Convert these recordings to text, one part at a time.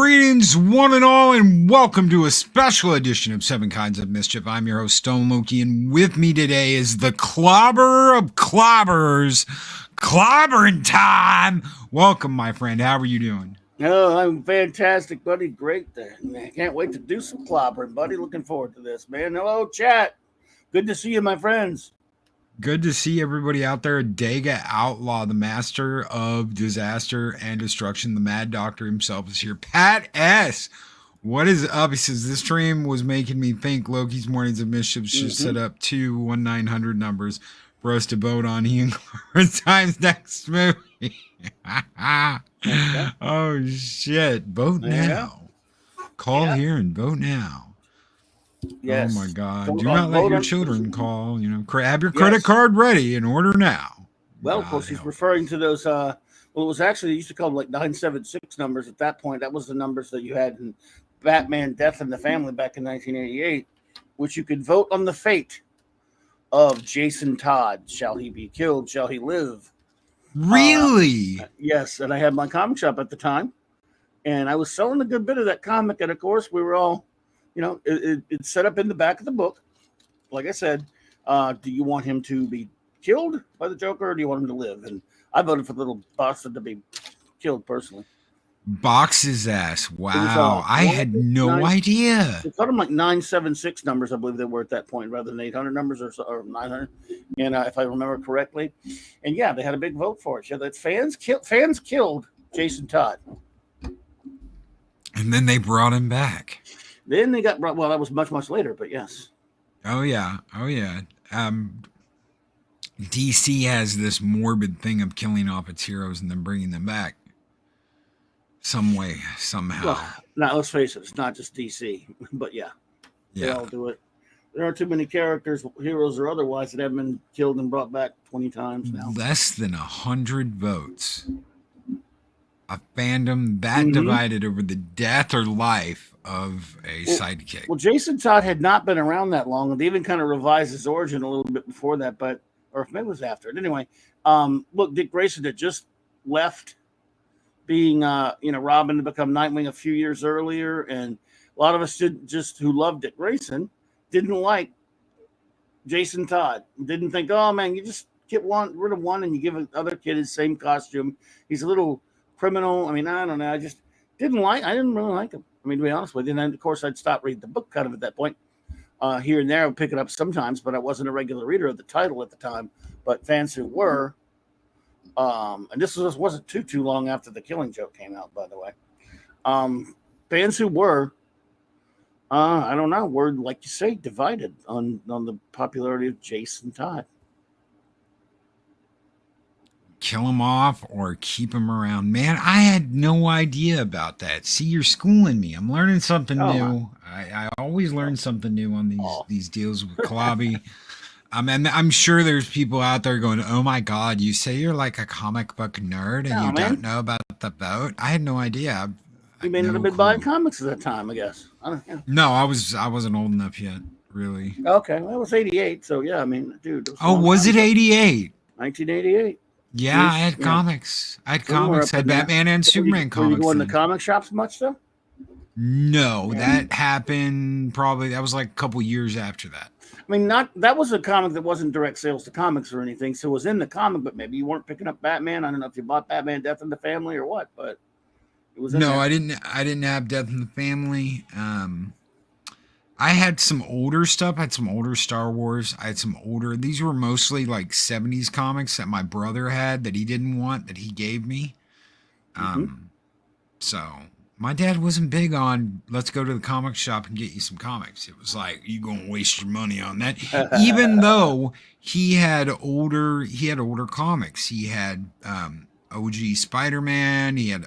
Greetings, one and all, and welcome to a special edition of Seven Kinds of Mischief. I'm your host, Stone Loki, and with me today is the clobber of clobbers, Clobbern Time. Welcome, my friend. How are you doing? Oh, I'm fantastic, buddy. Great. I can't wait to do some clobbering, buddy. Looking forward to this, man. Hello, chat. Good to see you, my friends. Good to see everybody out there. Dega Outlaw, the master of disaster and destruction, the Mad Doctor himself is here. Pat S., what is up? He says, this stream was making me think Loki's Mornings of Mischief should set up 2 1-900 numbers for us to vote on he and Clobbern Times next movie. Oh, shit. Vote now. Call here and vote now. Yes. Oh my God! Do not let your children call. Have your credit card ready and order now. Well, of course, he's referring to those. Well, it was actually they used to call them like 976 numbers at that point. That was the numbers that you had in Batman: Death in the Family back in 1988, which you could vote on the fate of Jason Todd. Shall he be killed? Shall he live? Really? Yes. And I had my comic shop at the time, and I was selling a good bit of that comic. And of course, we were all. It's set up in the back of the book. Like I said, do you want him to be killed by the Joker or do you want him to live? And I voted for the little bastard to be killed personally. Box his ass. Wow. I had no idea. They called them like 976 numbers, I believe they were at that point, rather than 800 numbers or 900. And if I remember correctly. And yeah, they had a big vote for it. Yeah, that fans killed Jason Todd. And then they brought him back. Then they got brought. Well, that was much, much later, but yes. Oh yeah. DC has this morbid thing of killing off its heroes and then bringing them back some way, somehow. Well, now let's face it, it's not just DC, but yeah, they all do it. There aren't too many characters, heroes or otherwise, that have been killed and brought back 20 times now. Less than 100 votes. A fandom that divided over the death or life of a sidekick. Well, Jason Todd had not been around that long, and they even kind of revised his origin a little bit before that, or if maybe it was after it. Anyway, look, Dick Grayson had just left being, Robin to become Nightwing a few years earlier, and a lot of us who loved Dick Grayson didn't like Jason Todd. Didn't think, oh man, you just get rid of one and you give another kid his same costume. He's a little criminal. I mean, I don't know. I just didn't really like him. I mean, to be honest with you, and then of course I'd stop reading the book kind of at that point. Here and there, I would pick it up sometimes, but I wasn't a regular reader of the title at the time. But fans who were, and this wasn't too long after The Killing Joke came out, by the way. Fans who were, I don't know, were, like you say, divided on the popularity of Jason Todd. Kill him off or keep him around. Man, I had no idea about that. See, you're schooling me. I'm learning something new. I always learn something new on these deals with Clobby. And I'm sure there's people out there going, oh my God, you say you're like a comic book nerd and don't know about the vote? I had no idea. You may not have been buying comics at that time, I guess. No, I wasn't old enough yet, really. Okay, well, it was 88, so yeah, I mean, dude. Was it 88? 1988. Yeah, I had comics. I had Batman and Superman comics. Were you going to comic shops much, though? No, that happened probably, that was like a couple years after that. I mean, that was a comic that wasn't direct sales to comics or anything, so it was in the comic, but maybe you weren't picking up Batman. I don't know if you bought Batman Death in the Family or what, but it was in there. I didn't have Death in the Family. I had some older stuff. I had some older Star Wars. These were mostly like 70s comics that my brother had that he didn't want, that he gave me. So my dad wasn't big on, let's go to the comic shop and get you some comics. It was like, you going to waste your money on that. Even though he had older comics. He had OG Spider-Man. He had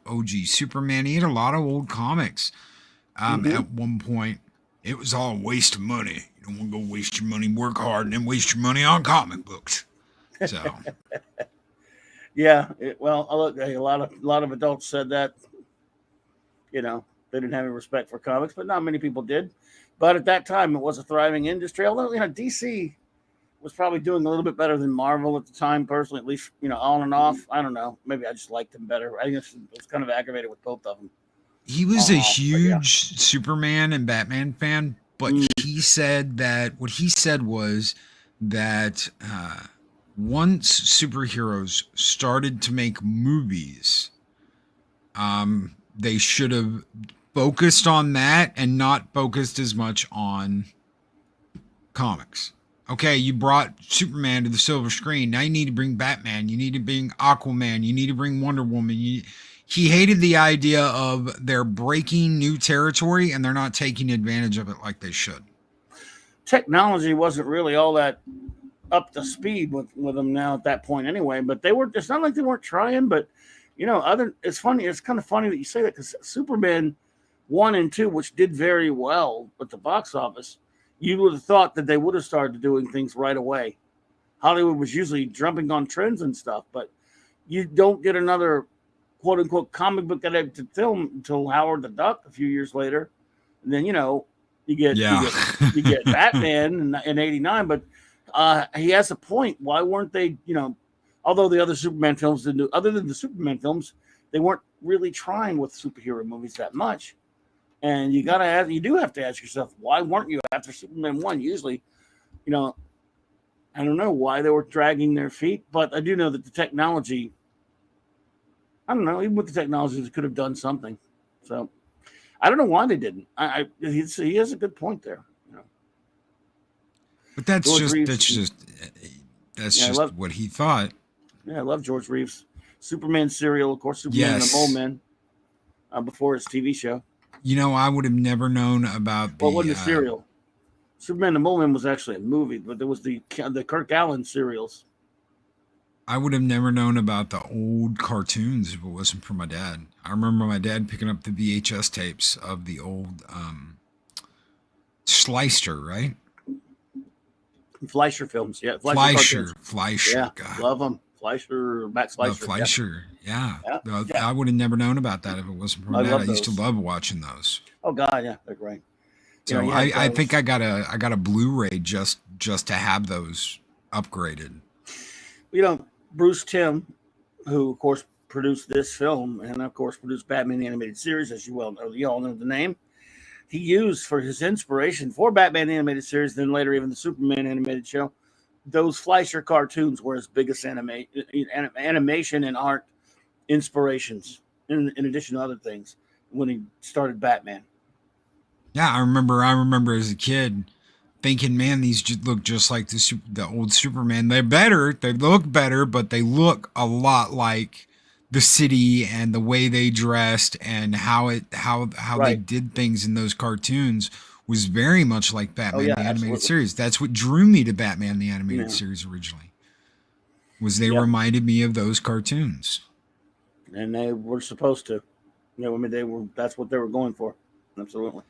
OG Superman. He had a lot of old comics. At one point, it was all a waste of money. You don't want to go waste your money, work hard, and then waste your money on comic books. So, yeah. A lot of adults said that. They didn't have any respect for comics, but not many people did. But at that time, it was a thriving industry. Although DC was probably doing a little bit better than Marvel at the time, personally. At least on and off. I don't know. Maybe I just liked them better. I guess I was kind of aggravated with both of them. he was a But yeah. huge Superman and Batman fan, but he said that what he said was that once superheroes started to make movies, they should have focused on that and not focused as much on comics. Okay, you brought Superman to the silver screen. Now you need to bring Batman. You need to bring Aquaman. You need to bring Wonder Woman. He hated the idea of they're breaking new territory and they're not taking advantage of it like they should. Technology wasn't really all that up to speed with them now at that point anyway, but they were, it's not like they weren't trying, but it's funny, it's kind of funny that you say that, because Superman 1 and 2, which did very well at the box office, you would have thought that they would have started doing things right away. Hollywood was usually jumping on trends and stuff, but you don't get another quote unquote comic book adapted film until Howard the Duck a few years later. And then, you get Batman in '89, but he has a point. Why weren't they, although the other Superman films didn't do, other than the Superman films, they weren't really trying with superhero movies that much. And you do have to ask yourself, why weren't you after Superman 1? Usually, I don't know why they were dragging their feet, but I do know that the technology, I don't know, even with the technology, they could have done something. So I don't know why they didn't. He has a good point there. But that's just what he thought. Yeah, I love George Reeves. Superman serial, of course, Superman and the Mole Men, before his TV show. I would have never known about the... Well, it wasn't a serial. Superman and the Mole Men was actually a movie, but there was the Kirk Allen serials. I would have never known about the old cartoons if it wasn't for my dad. I remember my dad picking up the VHS tapes of the old Slicer, right? Fleischer films, yeah. Fleischer. Yeah, God. love them. Fleischer, Max Fleischer. Fleischer, yeah. I would have never known about that if it wasn't for my dad. I used to love watching those. Oh God, yeah, they're great. So I think I got a Blu-ray just to have those upgraded. Bruce Timm, who of course produced this film and of course produced Batman the Animated Series, as you all know the name. He used for his inspiration for Batman the Animated Series, then later even the Superman animated show, those Fleischer cartoons were his biggest animation and art inspirations, in addition to other things, when he started Batman. Yeah, I remember as a kid thinking, man, these look just like the old Superman. They're better. They look better, but they look a lot like the city and the way they dressed and how they did things in those cartoons was very much like Batman the Animated Series. That's what drew me to Batman the Animated Series originally. Was they reminded me of those cartoons. And they were supposed to. That's what they were going for. Absolutely.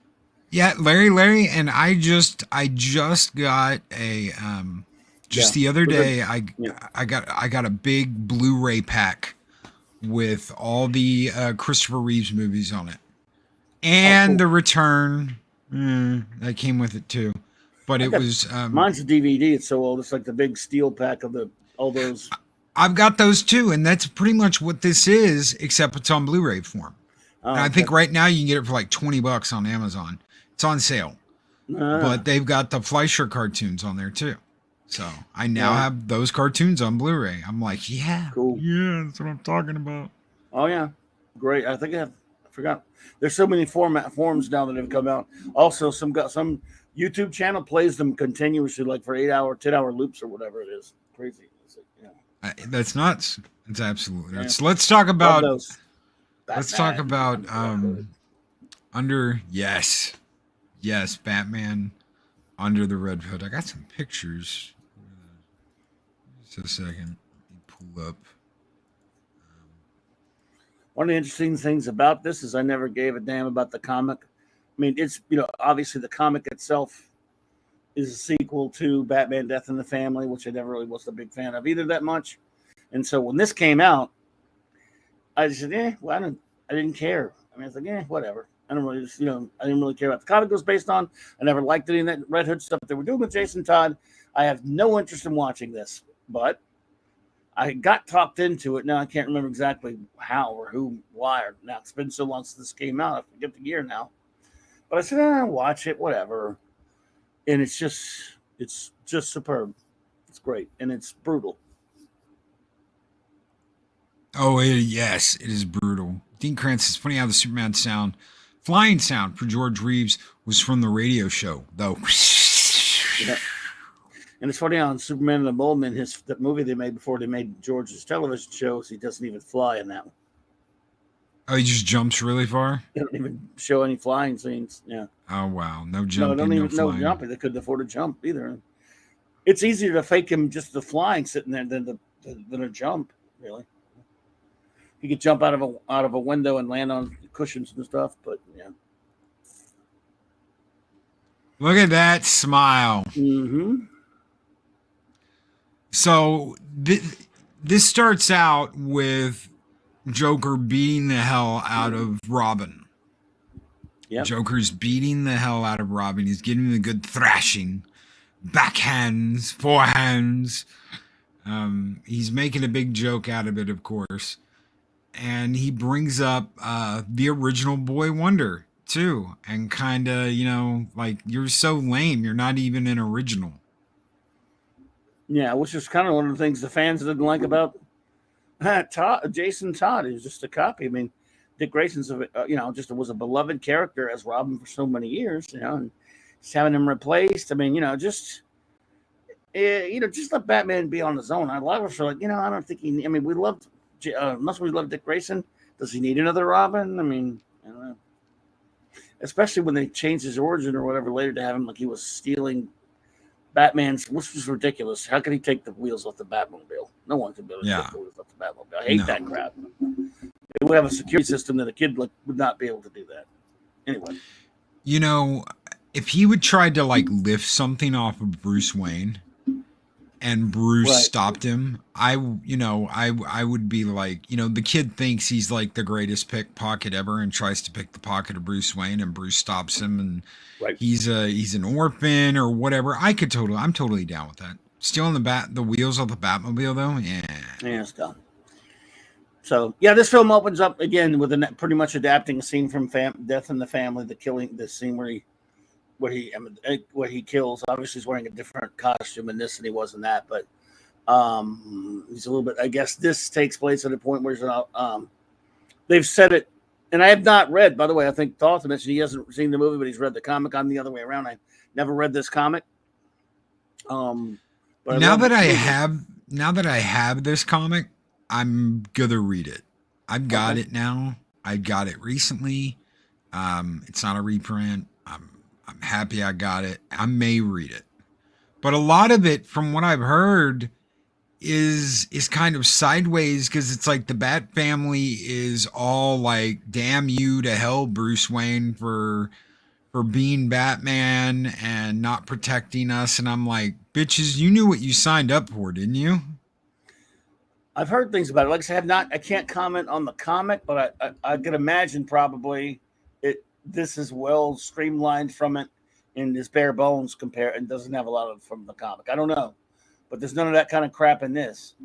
Yeah, Larry, and I just got a the other day I got a big Blu-ray pack with all the Christopher Reeves movies on it, and The Return that came with it too. But mine's a DVD. It's so old. It's like the big steel pack of all those. I've got those too, and that's pretty much what this is, except it's on Blu-ray form. And I think right now you can get it for like $20 on Amazon. It's on sale, but they've got the Fleischer cartoons on there too. So I now have those cartoons on Blu-ray. I'm like, cool. Yeah, that's what I'm talking about. Oh yeah, great. I think I forgot. There's so many forms now that have come out. Also, some YouTube channel plays them continuously, like for 8-hour, 10-hour loops or whatever it is. Crazy. That's nuts. It's absolutely nuts. So let's talk about. Yes, Batman Under the Red Hood. I got some pictures. Just a second. Pull up. One of the interesting things about this is I never gave a damn about the comic. I mean, it's, obviously the comic itself is a sequel to Batman Death in the Family, which I never really was a big fan of either that much. And so when this came out, I just said, I didn't care. I mean, it's like, whatever. I don't really, I didn't really care about the comic it was based on. I never liked any of that Red Hood stuff they were doing with Jason Todd. I have no interest in watching this, but I got talked into it. Now I can't remember exactly how or who, why. Or now it's been so long since this came out. I forget the year now. But I said, watch it, whatever. And it's just superb. It's great, and it's brutal. Oh, yes, it is brutal. Dean Krantz, it's funny how the Superman flying sound for George Reeves was from the radio show, though. Yeah. And it's funny on Superman and the Mole Men, the movie they made before they made George's television shows, he doesn't even fly in that one. Oh, he just jumps really far? They don't even show any flying scenes. Yeah. Oh, wow. No jumping, don't even no flying. jumping. They couldn't afford to jump either. It's easier to fake him just the flying sitting there than a jump, really. He could jump out of a window and land on cushions and stuff, but yeah. Look at that smile. Mm-hmm. So this starts out with Joker beating the hell out of Robin. Yep. Joker's beating the hell out of Robin. He's giving him a good thrashing. Backhands, forehands. He's making a big joke out of it, of course. And he brings up the original Boy Wonder, too. And kind of, like, you're so lame. You're not even an original. Yeah, which is kind of one of the things the fans didn't like about Jason Todd. He was just a copy. I mean, Dick Grayson's, just was a beloved character as Robin for so many years, and just having him replaced. I mean, just let Batman be on his own. A lot of us are like, I don't think he. I mean, we loved, much we love Dick Grayson. Does he need another Robin? I mean, I don't know. Especially when they changed his origin or whatever later to have him like he was stealing Batman's, which was ridiculous. How could he take the wheels off the Batmobile? No one could be able to take the wheels off the Batmobile. I hate that crap. They would have a security system that a kid would not be able to do that. Anyway. If he would try to lift something off of Bruce Wayne and Bruce stopped him, I would be like, the kid thinks he's like the greatest pickpocket ever and tries to pick the pocket of Bruce Wayne and Bruce stops him and he's an orphan or whatever. I'm totally down with that. Stealing the wheels off the Batmobile though, yeah, it's dumb. So yeah, this film opens up again with pretty much adapting a scene from Death in the Family, the scene where he kills. Obviously, he's wearing a different costume in this than he was in that, but he's a little bit. I guess this takes place at a point where they've said it. And I have not read, by the way, I think Dalton mentioned he hasn't seen the movie, but he's read the comic. I'm the other way around. I never read this comic. But now that I have this comic, I'm gonna read it. I've got it now. I got it recently. It's not a reprint. I'm happy I got it. I may read it. But a lot of it, from what I've heard, is kind of sideways because it's like the Bat family is all like, damn you to hell, Bruce Wayne, for being Batman and not protecting us. And I'm like, bitches, you knew what you signed up for, didn't you? I've heard things about it. Like I said, I can't comment on the comic, but I could imagine probably this is well streamlined from it and is bare bones compared and doesn't have a lot of from the comic. I don't know. But there's none of that kind of crap in this.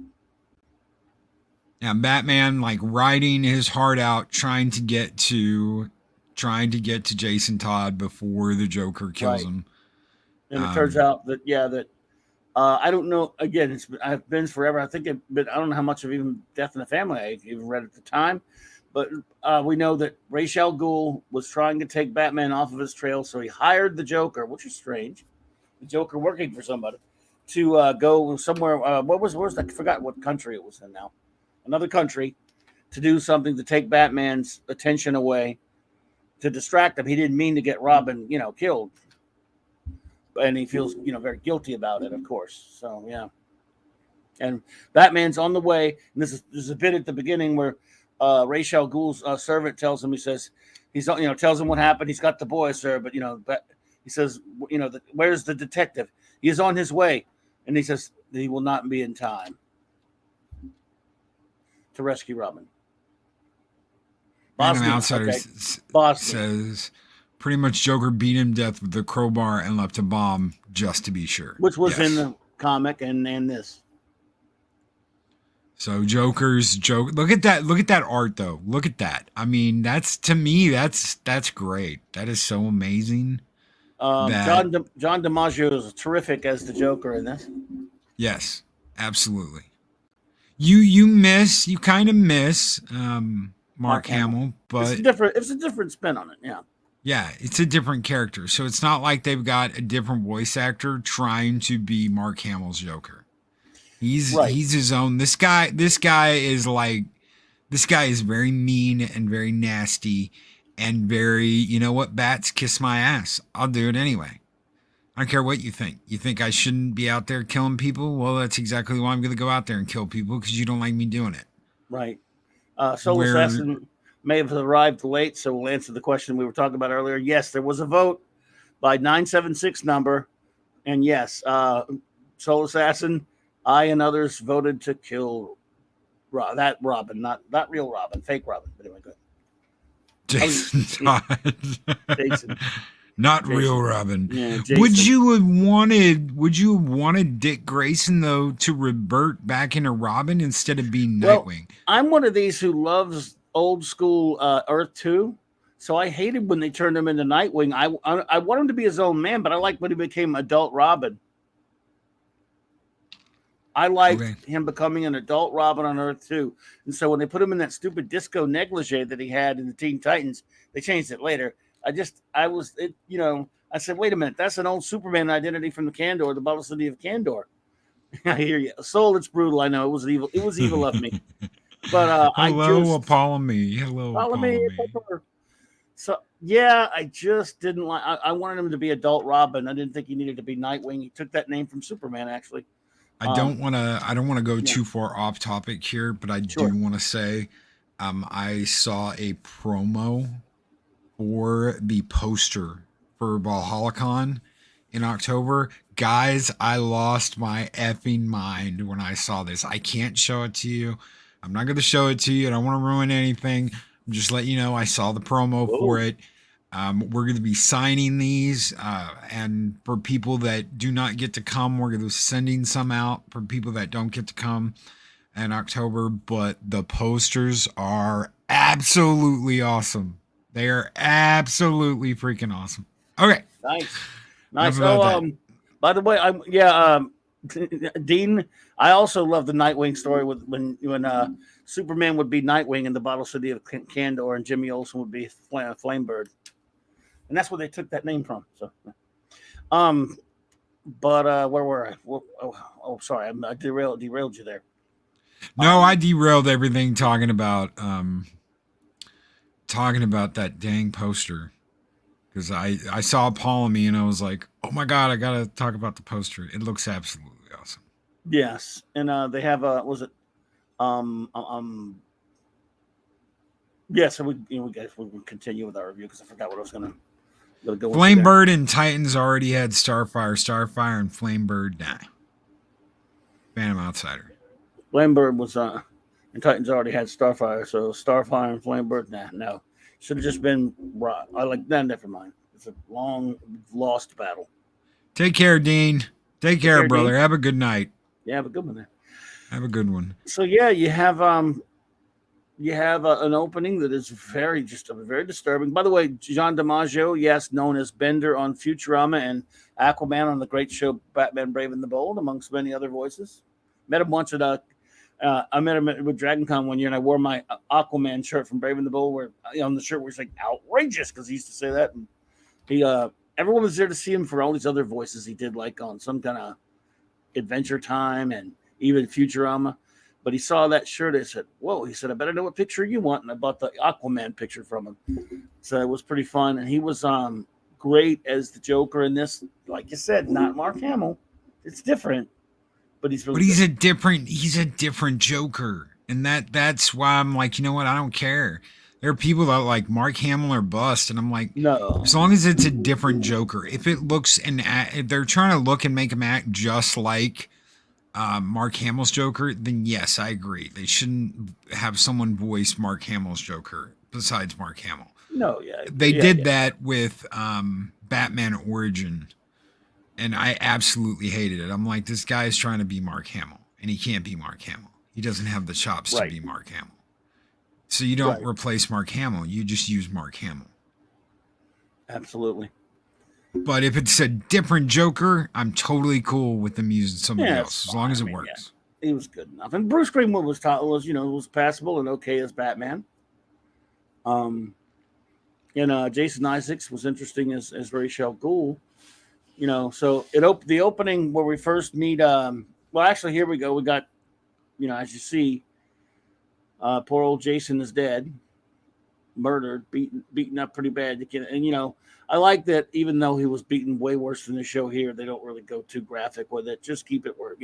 Yeah, Batman like riding his heart out, trying to get to Jason Todd before the Joker kills him. And it turns out that I don't know. Again, I've been forever. I think but I don't know how much of even Death in the Family I even read at the time. But we know that Ra's al Ghul was trying to take Batman off of his trail, so he hired the Joker, which is strange. The Joker working for somebody. To go somewhere, where's that? I forgot what country it was in now. Another country to do something to take Batman's attention away, to distract him. He didn't mean to get Robin, killed. And he feels, very guilty about it, of course. So, yeah. And Batman's on the way. And there's a bit at the beginning where Ra's al Ghul's servant tells him, tells him what happened. He's got the boy, sir, but, but he says, where's the detective? He is on his way. And he says he will not be in time to rescue Robin. Random Outsider says pretty much Joker beat him to death with the crowbar and left a bomb just to be sure. Which was in the comic and this. So Joker's joke. Look at that. Look at that art, though. Look at that. I mean, that's to me. That's great. That is so amazing. That John DiMaggio is terrific as the Joker in this. yes, absolutely. You kind of miss Mark Mark Hamill. Hamill, It's a but different. It's a different spin on it. Yeah. yeah, it's a different character. So it's not like they've got a different voice actor trying to be Mark Hamill's Joker. Right. He's his own. This guy is like this guy is very mean and very nasty and very, you know what, bats, kiss my ass. I'll do it anyway. I don't care what you think. You think I shouldn't be out there killing people? Well, that's exactly why I'm going to go out there and kill people because you don't like me doing it. Right. Soul Where Assassin may have arrived late, so we'll answer the question we were talking about earlier. Yes, there was a vote by 976 number, and yes, Soul Assassin, I and others voted to kill that Robin, not real Robin, fake Robin. But anyway, good. Jason Todd. Jason. Not Jason. real Robin. Yeah, Jason. Would you have wanted Dick Grayson though to revert back into Robin instead of being Nightwing? I'm one of these who loves old school Earth 2. So I hated when they turned him into Nightwing. I want him to be his own man, but I like when he became adult Robin. I liked him becoming an adult Robin on Earth 2. And so when they put him in that stupid disco negligee that he had in the Teen Titans, they changed it later. I said, wait a minute, that's an old Superman identity from the Kandor, the Bottle City of Kandor. I hear you. Soul, it's brutal. I know it was evil. It was evil of me. But Apollo me. Hello, Apollo me. So yeah, I just didn't like. I wanted him to be adult Robin. I didn't think he needed to be Nightwing. He took that name from Superman, actually. I don't want to go too far off topic here, but I do want to say, I saw a promo for the poster for Valhallicon in October. Guys, I lost my effing mind when I saw this. I can't show it to you. I'm not going to show it to you. I don't want to ruin anything. I'm just letting you know I saw the promo for it. We're going to be signing these, and for people that do not get to come, we're going to be sending some out for people that don't get to come in October. But the posters are absolutely awesome. They are absolutely freaking awesome. Okay. Nice. Oh, by the way, Dean, I also love the Nightwing story when Superman would be Nightwing in the Bottle City of Kandor and Jimmy Olsen would be Flamebird. And that's where they took that name from. So, but where were I? Sorry, I derailed you there. No, I derailed everything talking about that dang poster because I saw Apollo me and I was like, oh my god, I gotta talk about the poster. It looks absolutely awesome. Yes, and they have yeah. So we continue with our review because I forgot what I was gonna go. Flamebird and Titans already had Starfire, and Flamebird Phantom Outsider. Flamebird was and Titans already had Starfire, so Starfire and Flamebird, no. Should have just been Rod. I like that. Never mind. It's a long lost battle. Take care, Dean. Take care, brother. Dean. Have a good night. Yeah, have a good one there. Have a good one. So yeah, you have an opening that is very disturbing. By the way, John DiMaggio, yes, known as Bender on Futurama and Aquaman on the great show Batman Brave and the Bold, amongst many other voices. Met him once at I met him with DragonCon one year, and I wore my Aquaman shirt from Brave and the Bold, where on the shirt was like outrageous because he used to say that. And he, everyone was there to see him for all these other voices he did, like on some kind of Adventure Time and even Futurama. But he saw that shirt. I said, "Whoa!" He said, "I better know what picture you want." And I bought the Aquaman picture from him. So it was pretty fun, and he was great as the Joker in this. Like you said, not Mark Hamill. It's different. But he's a different Joker. And that's why I'm like, you know what? I don't care. There are people that are like Mark Hamill or bust. And I'm like, no, as long as it's a different Joker, if it looks if they're trying to look and make him act just like Mark Hamill's Joker, then yes, I agree. They shouldn't have someone voice Mark Hamill's Joker besides Mark Hamill. No, yeah. They did that with Batman Origin. And I absolutely hated it. I'm like, this guy is trying to be Mark Hamill, and he can't be Mark Hamill. He doesn't have the chops to Right. be Mark Hamill. So you don't Right. replace Mark Hamill. You just use Mark Hamill. Absolutely. But if it's a different Joker, I'm totally cool with them using somebody Yeah, else it's as long fine. as I it mean, works. yeah, he was good enough. And Bruce Greenwood was was passable and okay as Batman. Um, and Jason Isaacs was interesting as Ra's al Ghul. So the opening where we first meet. Well, actually, here we go. We got, as you see, poor old Jason is dead, murdered, beaten up pretty bad. I like that even though he was beaten way worse than the show here, they don't really go too graphic with it. Just keep it where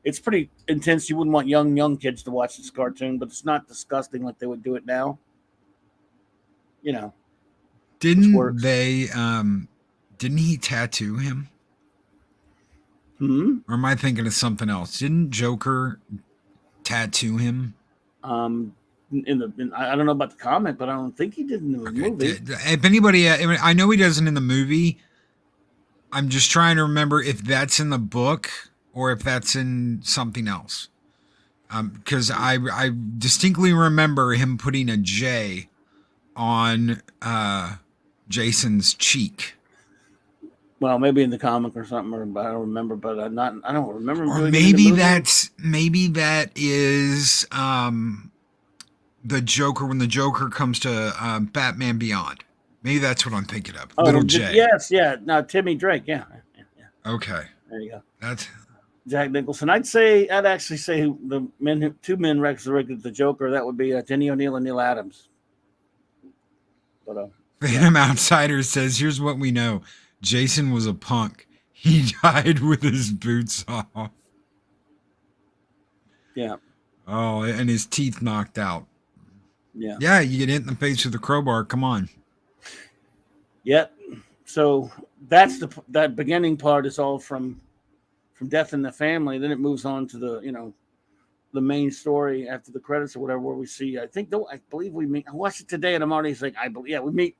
it's pretty intense. You wouldn't want young kids to watch this cartoon, but it's not disgusting like they would do it now. Which Didn't works. they didn't he tattoo him? Hmm. Or am I thinking of something else? Didn't Joker tattoo him? I don't know about the comic, but I don't think he did in the movie. If anybody, I know he doesn't in the movie. I'm just trying to remember if that's in the book or if that's in something else. Because I distinctly remember him putting a J on Jason's cheek. Well, maybe in the comic or something, or I don't remember. But I don't remember him Or doing it in the movie. maybe that is the Joker when the Joker comes to Batman Beyond. Maybe that's what I'm thinking of. Oh, Little J. yes, yeah. No, Timmy Drake. Yeah. Okay. There you go. That's Jack Nicholson. I'd actually say two men resurrected the Joker. That would be Denny O'Neil and Neil Adams. But Phantom Outsider says, "Here's what we know: Jason was a punk. He died with his boots off. yeah, Oh, and his teeth knocked out. yeah, Yeah, you get hit in the face with a crowbar. Come on. yep. So that's that beginning part is all from Death in the Family. Then it moves on to the main story after the credits or whatever, where we see. I believe we meet. I watched it today, and I'm already like, we meet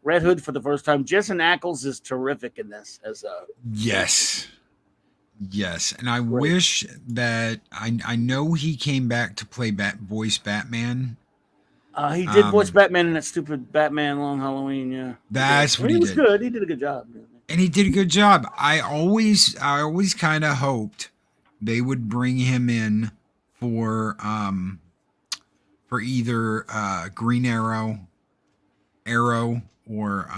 Red Hood for the first time. Jensen Ackles is terrific in this as a Yes. Yes, and I wish that I know he came back to play voice Batman. He did voice Batman in that stupid Batman Long Halloween. Yeah, That's what he was did. good. He did a good job. And he did a good job. I always kind of hoped they would bring him in for either Green Arrow, or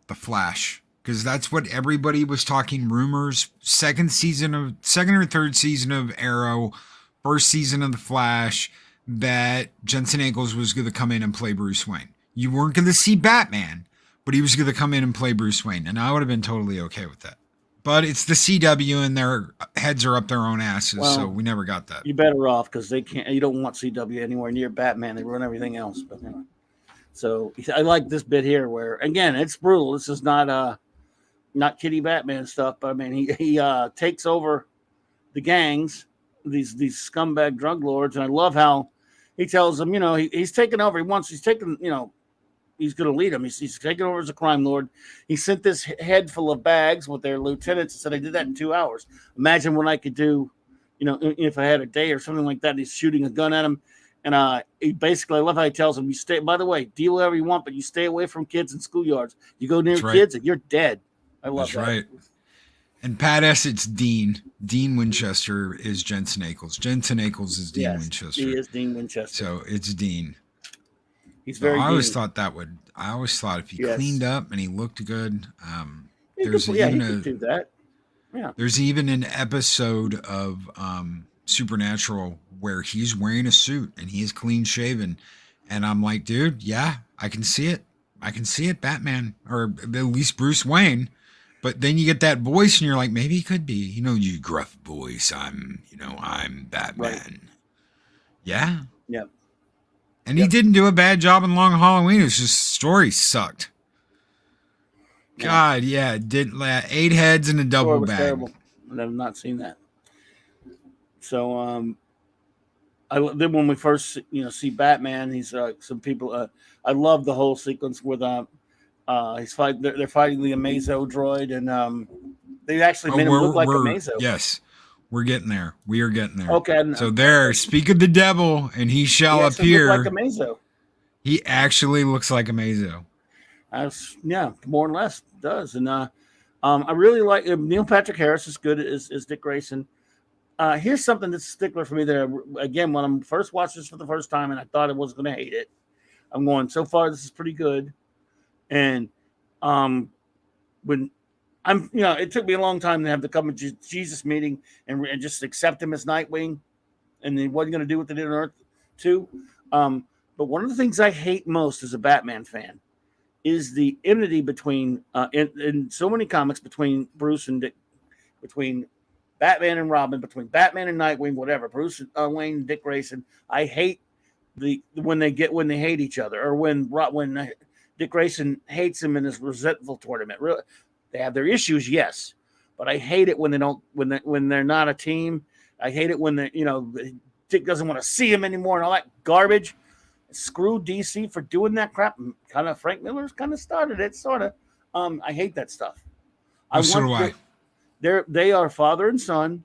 the Flash, because that's what everybody was talking rumors. Second or third season of Arrow, first season of the Flash, that Jensen Ackles was going to come in and play Bruce Wayne. You weren't going to see Batman, but he was going to come in and play Bruce Wayne, and I would have been totally okay with that. But it's the CW, and their heads are up their own asses, so we never got that. You're better off because they can't. You don't want CW anywhere near Batman. They ruin everything else. But anyway. So I like this bit here, where again it's brutal. This is not Kitty Batman stuff, but I mean he takes over the gangs, these scumbag drug lords, and I love how he tells them, he's taking over. He's taking, he's going to lead them. He's taking over as a crime lord. He sent this head full of bags with their lieutenants and said, I did that in 2 hours. Imagine what I could do, if I had a day or something like that. And he's shooting a gun at him. And he basically, I love how he tells him, you stay, by the way, do whatever you want, but you stay away from kids and schoolyards. You go near kids and you're dead. I love that. That's right. And Pat S, it's Dean. Dean Winchester is Jensen Ackles. Jensen Ackles is Dean Winchester. He is Dean Winchester. So it's Dean. He's very. I always thought if he cleaned up and he looked good. He could do that. Yeah. There's even an episode of Supernatural where he's wearing a suit and he is clean shaven, and I'm like, dude, yeah, I can see it. Batman, or at least Bruce Wayne. But then you get that voice, and you're like, maybe he could be. You gruff voice. I'm Batman. Right. Yeah. Yep. And he didn't do a bad job in Long Halloween. It was just story sucked. God, yeah, did 8 heads in a double bag. Terrible. I've not seen that. So, then when we first see Batman, he's some people. I love the whole sequence with he's fighting. They're fighting the Amazo droid, and they actually made him look like Amazo. Yes, We're getting there. We are getting there. Okay. So there, speak of the devil, and he shall He appear. look like a Mazo. He actually looks like a Mazo. Yeah, more or less does. And I really like Neil Patrick Harris is good as Dick Grayson. Here's something that's a stickler for me that again, when I'm first watching this for the first time and I thought I was going to hate it, I'm going, so far this is pretty good. And when it took me a long time to have the come of Jesus meeting and just accept him as Nightwing, and he wasn't going to do what they did on Earth too. But one of the things I hate most as a Batman fan is the enmity between in so many comics between Bruce and Dick, between Batman and Robin, between Batman and Nightwing, whatever. Bruce Wayne and Dick Grayson. I hate when they hate each other, or when Dick Grayson hates him and is resentful toward him. Really, they have their issues, yes, but I hate it when they don't when they're not a team. I hate it when Dick doesn't want to see him anymore and all that garbage. Screw DC for doing that crap. Kind of Frank Miller's kind of started it, sort of. I hate that stuff. So do I. They are father and son,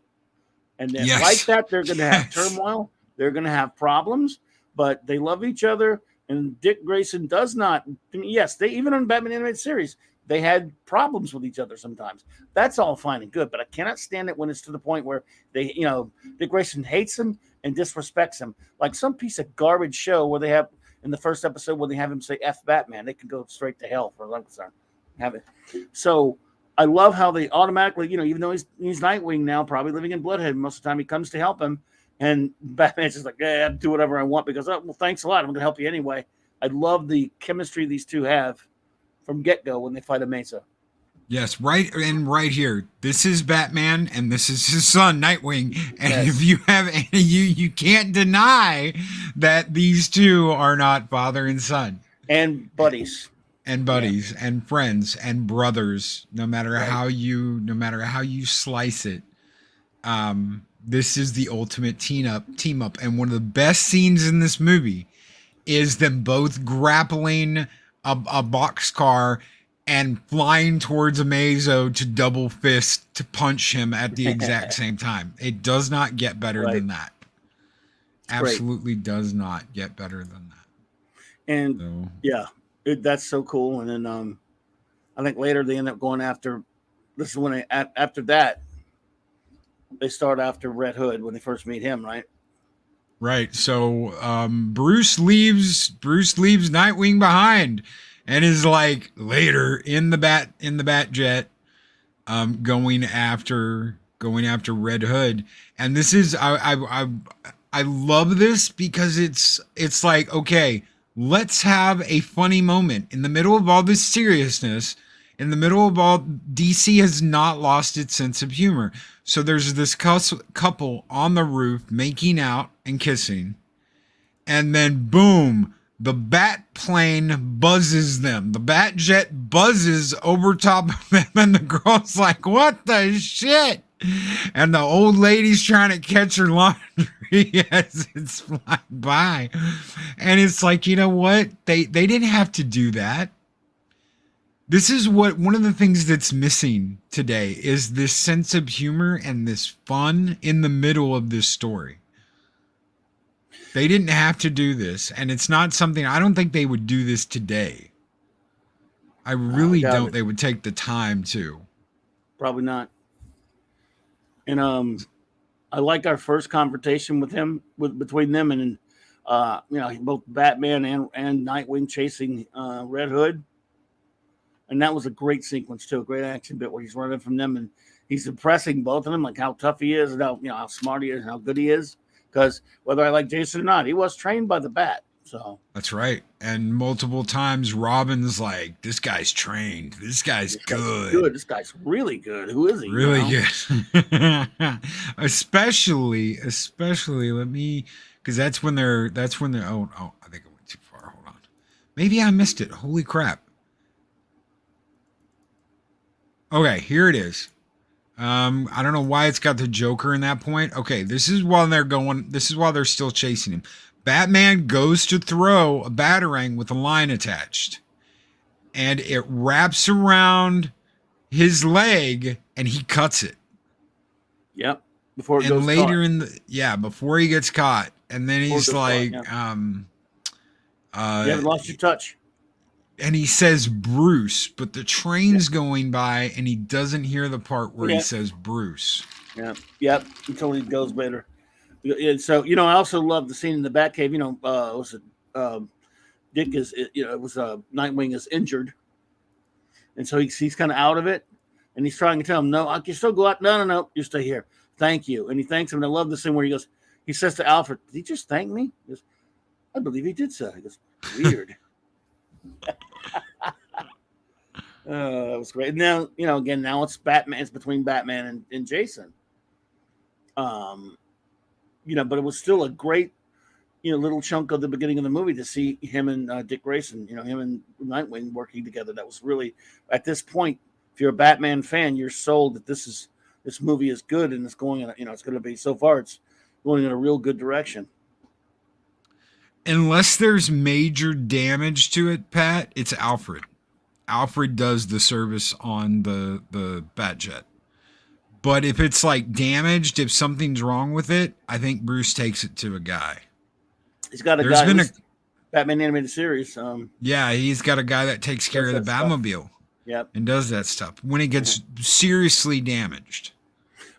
and Yes. like that, they're going to have turmoil. They're going to have problems, but they love each other. And Dick Grayson does not. Yes, they even on Batman animated series, they had problems with each other sometimes. That's all fine and good, but I cannot stand it when it's to the point where Dick Grayson hates him and disrespects him, like some piece of garbage show where they have in the first episode when they have him say "F Batman," they can go straight to hell for I'm concerned. Have it. So I love how they automatically, even though he's Nightwing now, probably living in Bloodhead most of the time, he comes to help him, and Batman's just like, yeah, I'll do whatever I want because well, thanks a lot, I'm going to help you anyway. I love the chemistry these two have from get-go when they fight a Mesa. Yes, right here. This is Batman, and this is his son, Nightwing. And Yes. if you have any, you can't deny that these two are not father and son, and buddies, and friends and brothers. No matter how you slice it, this is the ultimate team up. And one of the best scenes in this movie is them both grappling a boxcar and flying towards a Mazo to double fist to punch him at the exact same time. It does not get better than that. Absolutely does not get better than that. And that's so cool. And then I think later they end up going after. This is when after that they start after Red Hood when they first meet him, right? Right. So Bruce leaves Nightwing behind. And is like later in the bat jet, going after Red Hood. And this is I love this because it's like, okay, let's have a funny moment in the middle of all this seriousness. In the middle of all, DC has not lost its sense of humor. So there's this couple on the roof making out and kissing, and then boom. The bat plane buzzes them. The bat jet buzzes over top of them, and the girl's like, what the shit? And the old lady's trying to catch her laundry as it's flying by. And it's like, you know what? They didn't have to do that. This is one of the things that's missing today is this sense of humor and this fun in the middle of this story. They didn't have to do this, and it's not something, I don't think they would do this today. I really don't. They would take the time to. Probably not. And I like our first confrontation between them and both Batman and Nightwing chasing Red Hood. And that was a great sequence too, a great action bit where he's running from them and he's impressing both of them, like how tough he is and how smart he is and how good he is. Because whether I like Jason or not, he was trained by the Bat. So that's right. And multiple times Robin's like, this guy's trained. This guy's good. This guy's really good. Who is he? Really good. especially let me, because that's when they're I think I went too far. Hold on. Maybe I missed it. Holy crap. Okay, here it is. I don't know why it's got the Joker in that point. Okay, this is while they're still chasing him. Batman goes to throw a batarang with a line attached. And it wraps around his leg and he cuts it. Yep. before it And goes later caught. before he gets caught, and then Before it he's goes caught, like, yeah. You haven't lost your touch. and he says Bruce, but the train's going by, and he doesn't hear the part where he Yeah. says Bruce. Yeah. Yep. Until he goes later. And so, you know, I also love the scene in the Batcave. You know, was it Dick is, you know, it was Nightwing is injured, and so he's kind of out of it, and he's trying to tell him, no, I can still go out. No, you stay here. Thank you. And he thanks him. And I love the scene where he says to Alfred, did he just thank me? He goes, I believe he did so. He goes, weird. That was great. Now, you know, again, now it's Batman. It's between Batman and Jason. You know, but it was still a great, you know, little chunk of the beginning of the movie to see him and Dick Grayson, you know, him and Nightwing working together. That was really, at this point, if you're a Batman fan, you're sold that this movie is good and it's going in, you know, it's going to be, so far it's going in a real good direction. Unless there's major damage to it, Pat, it's Alfred. Alfred does the service on the Batjet. But if it's like damaged, if something's wrong with it, I think Bruce takes it to a guy. He's got a There's guy. been Batman animated series. Yeah, he's got a guy that takes care of the Batmobile. Yep. And does that stuff when it gets seriously damaged.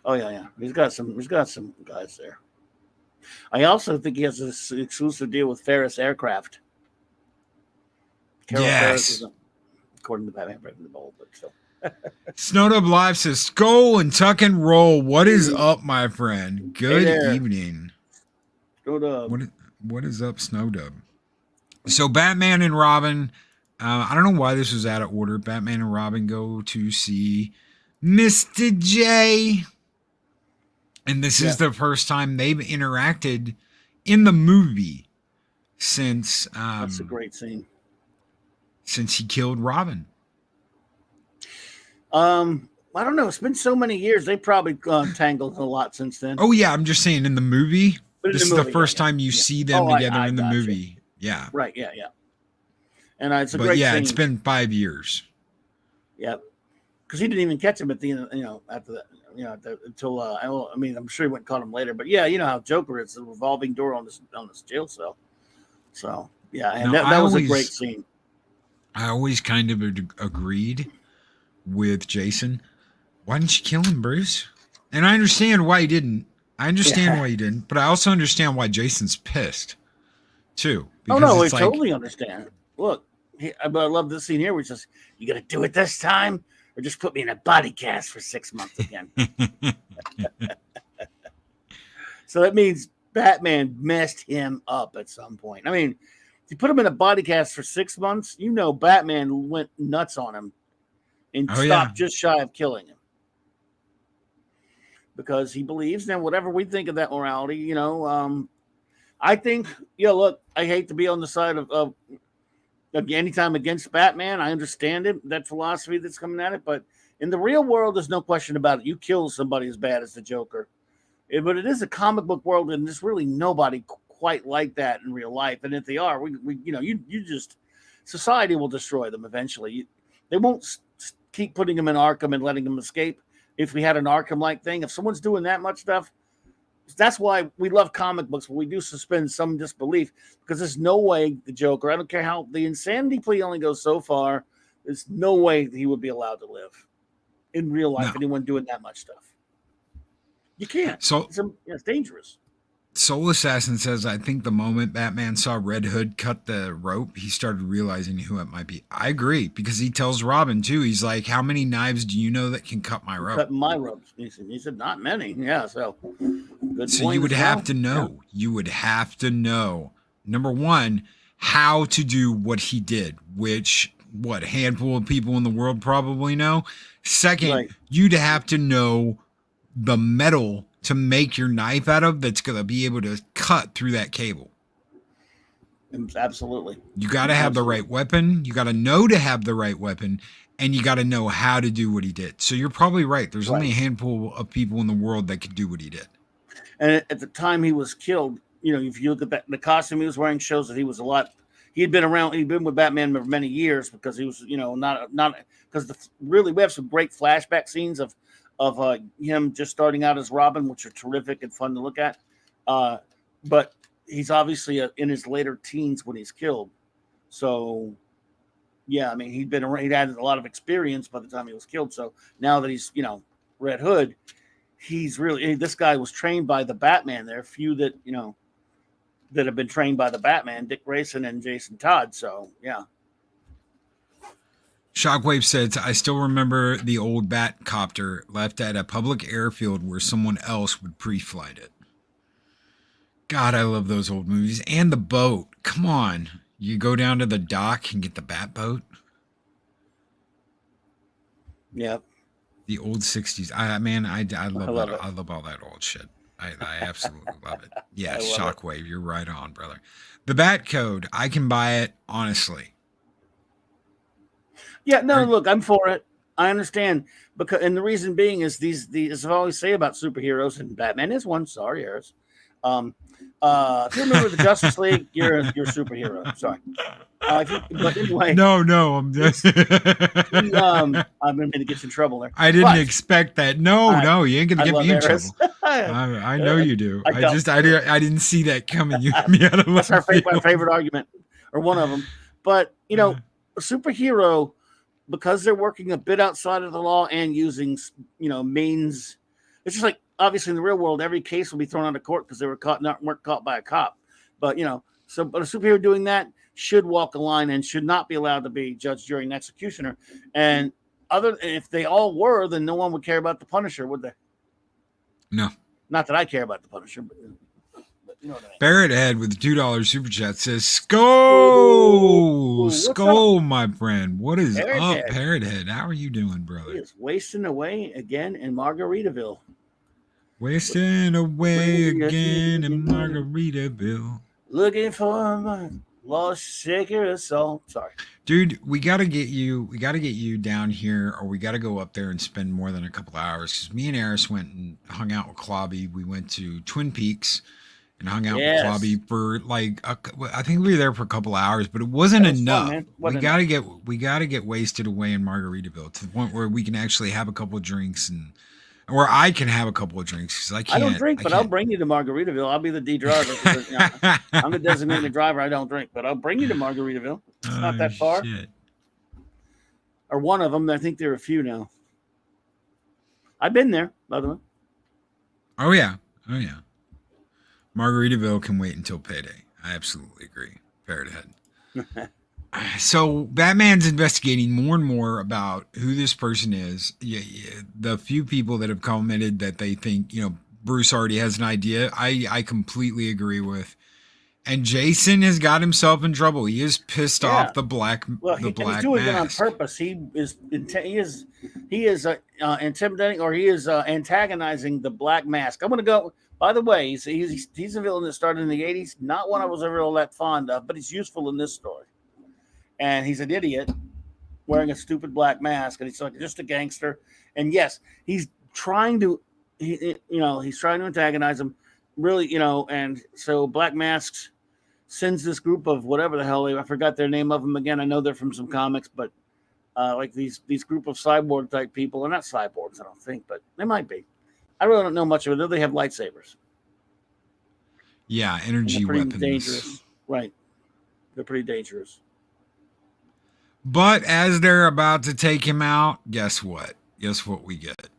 Oh yeah. He's got some guys there. I also think he has this exclusive deal with Ferris Aircraft. Carol yes. According to Batman breaking the mold, but still. Snowdub Live says, "Skull and tuck and roll. What is up, my friend? Good evening." Snowdub. What is up, Snowdub? So Batman and Robin. I don't know why this was out of order. Batman and Robin go to see Mr. J. And this is the first time they've interacted in the movie since that's a great scene. Since he killed Robin. I don't know. It's been so many years. They probably tangled a lot since then. Oh yeah, I'm just saying in the movie. This is the first time you see see them together in the movie. Yeah. Right. Yeah. And it's a but great yeah, scene. It's been 5 years. Yep. Because he didn't even catch him at the end. You know, after that. You know, until I mean, I'm sure he went and caught him later. But yeah, you know how Joker is, a revolving door on this jail cell. So yeah, and that was a great scene. I always kind of agreed with Jason. Why didn't you kill him, Bruce? And I understand why he didn't. Why he didn't, but I also understand why Jason's pissed too. Oh no, I totally understand. Look, but I love this scene here where he says, "You gonna do it this time, or just put me in a body cast for 6 months again?" So that means Batman messed him up at some point. I mean, if you put him in a body cast for 6 months, you know Batman went nuts on him and stopped just shy of killing him. Because he believes, then whatever we think of that morality, you know, I think, look, I hate to be on the side of anytime against Batman. I understand it, that philosophy that's coming at it. But in the real world, there's no question about it. You kill somebody as bad as the Joker. But it is a comic book world, and there's really nobody quite like that in real life. And if they are, we you know, you just, society will destroy them eventually. They won't keep putting them in Arkham and letting them escape. If we had an Arkham-like thing, if someone's doing that much stuff, that's why we love comic books, but we do suspend some disbelief, because there's no way the Joker, I don't care how, the insanity plea only goes so far, there's no way he would be allowed to live in real life, anyone doing that much stuff. You can't. So it's dangerous. Soul Assassin says, I think the moment Batman saw Red Hood cut the rope, he started realizing who it might be. I agree, because he tells Robin, too. He's like, how many knives do you know that can cut my rope? Cut my ropes. He said, not many. Yeah, so good So you would have to know. Yeah. You would have to know, number one, how to do what he did, which, a handful of people in the world probably know. Second, you'd have to know the metal to make your knife out of that's going to be able to cut through that cable. Absolutely. You got to have the right weapon. You got to know to have the right weapon, and you got to know how to do what he did. So you're probably right. There's only a handful of people in the world that could do what he did. And at the time he was killed, you know, if you look at the costume he was wearing shows that he was he'd been with Batman for many years, because he was, you know, not because really we have some great flashback scenes of of him just starting out as Robin, which are terrific and fun to look at. But he's obviously in his later teens when he's killed. So, yeah, I mean, he'd had a lot of experience by the time he was killed. So now that he's, Red Hood, he's really, this guy was trained by the Batman. There are a few that, that have been trained by the Batman, Dick Grayson and Jason Todd. So, yeah. Shockwave says, I still remember the old Batcopter left at a public airfield where someone else would pre-flight it. God, I love those old movies. And the boat. Come on. You go down to the dock and get the Bat boat. Yep. The old 60s. I love that. I love all that old shit. I absolutely love it. Yes, Shockwave, you're right on, brother. The Bat Code, I can buy it, honestly. Yeah, no, look, I'm for it. I understand. And the reason being is these as I always say about superheroes, and Batman is one, sorry, Harris. If you remember the Justice League, you're a superhero. Sorry. But anyway. No, I'm just I'm going to get you in trouble there. I didn't expect that. No, you ain't going to get me in trouble. I know you do. I didn't see that coming. You hit me out of left field. That's my favorite argument, or one of them. But, a superhero, because they're working a bit outside of the law and using, means, it's just like, obviously in the real world, every case will be thrown out of court because they weren't caught by a cop. But, but a superhero doing that should walk a line and should not be allowed to be judge, jury, and executioner. And if they all were, then no one would care about the Punisher, would they? No. Not that I care about the Punisher, but you know what I mean. Barrett Head with the $2 super chat says, Skull, my friend. What is up, Parrot Head? How are you doing, brother? He is wasting away again in Margaritaville. Wasting away again in Margaritaville. Looking for my lost shaker of salt. Sorry. Dude, we gotta get you down here, or we gotta go up there and spend more than a couple hours. Because me and Eris went and hung out with Clobby. We went to Twin Peaks and hung out with Clobby for I think we were there for a couple hours, but it wasn't enough. We gotta get wasted away in Margaritaville to the point where we can actually have a couple of drinks or I can have a couple of drinks because I don't drink, but I'll bring you to Margaritaville. I'll be the D driver. I'm the designated driver. I don't drink, but I'll bring you to Margaritaville. It's not that far. Shit. Or one of them. I think there are a few now. I've been there, by the way. Oh yeah. Margaritaville can wait until payday. I absolutely agree. Fair ahead. So Batman's investigating more and more about who this person is. The few people that have commented that they think, Bruce already has an idea, I completely agree with. And Jason has got himself in trouble. He is pissed off the black. Well, he's doing it on purpose. He is intimidating, or he is antagonizing the Black Mask. I'm going to go. By the way, he's a villain that started in the '80s. Not one I was ever all that fond of, but he's useful in this story. And he's an idiot wearing a stupid black mask, and he's like just a gangster. And yes, he's trying to, he's trying to antagonize him, really, And so Black Masks sends this group of whatever the hell I forgot their name of them again. I know they're from some comics, but like these group of cyborg type people. They're not cyborgs, I don't think, but they might be. I really don't know much of it. They have lightsabers. Yeah, energy weapons. Dangerous, right? They're pretty dangerous. But as they're about to take him out, guess what? Guess what we get?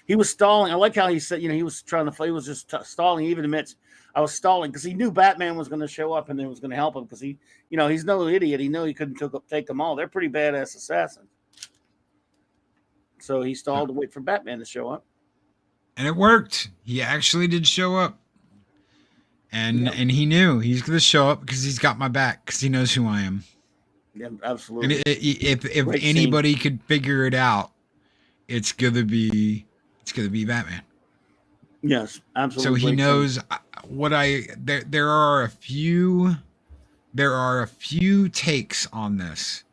He was stalling. I like how he said, he was trying to, he was just stalling. He even admits, I was stalling because he knew Batman was going to show up and then was going to help him because he's no idiot. He knew he couldn't take them all. They're pretty badass assassins. So he stalled to wait for Batman to show up. And it worked. He actually did show up. And he knew he's going to show up because he's got my back because he knows who I am. Yeah, absolutely. And if anybody could figure it out, it's gonna be Batman. Yes, absolutely. So he knows what there are a few takes on this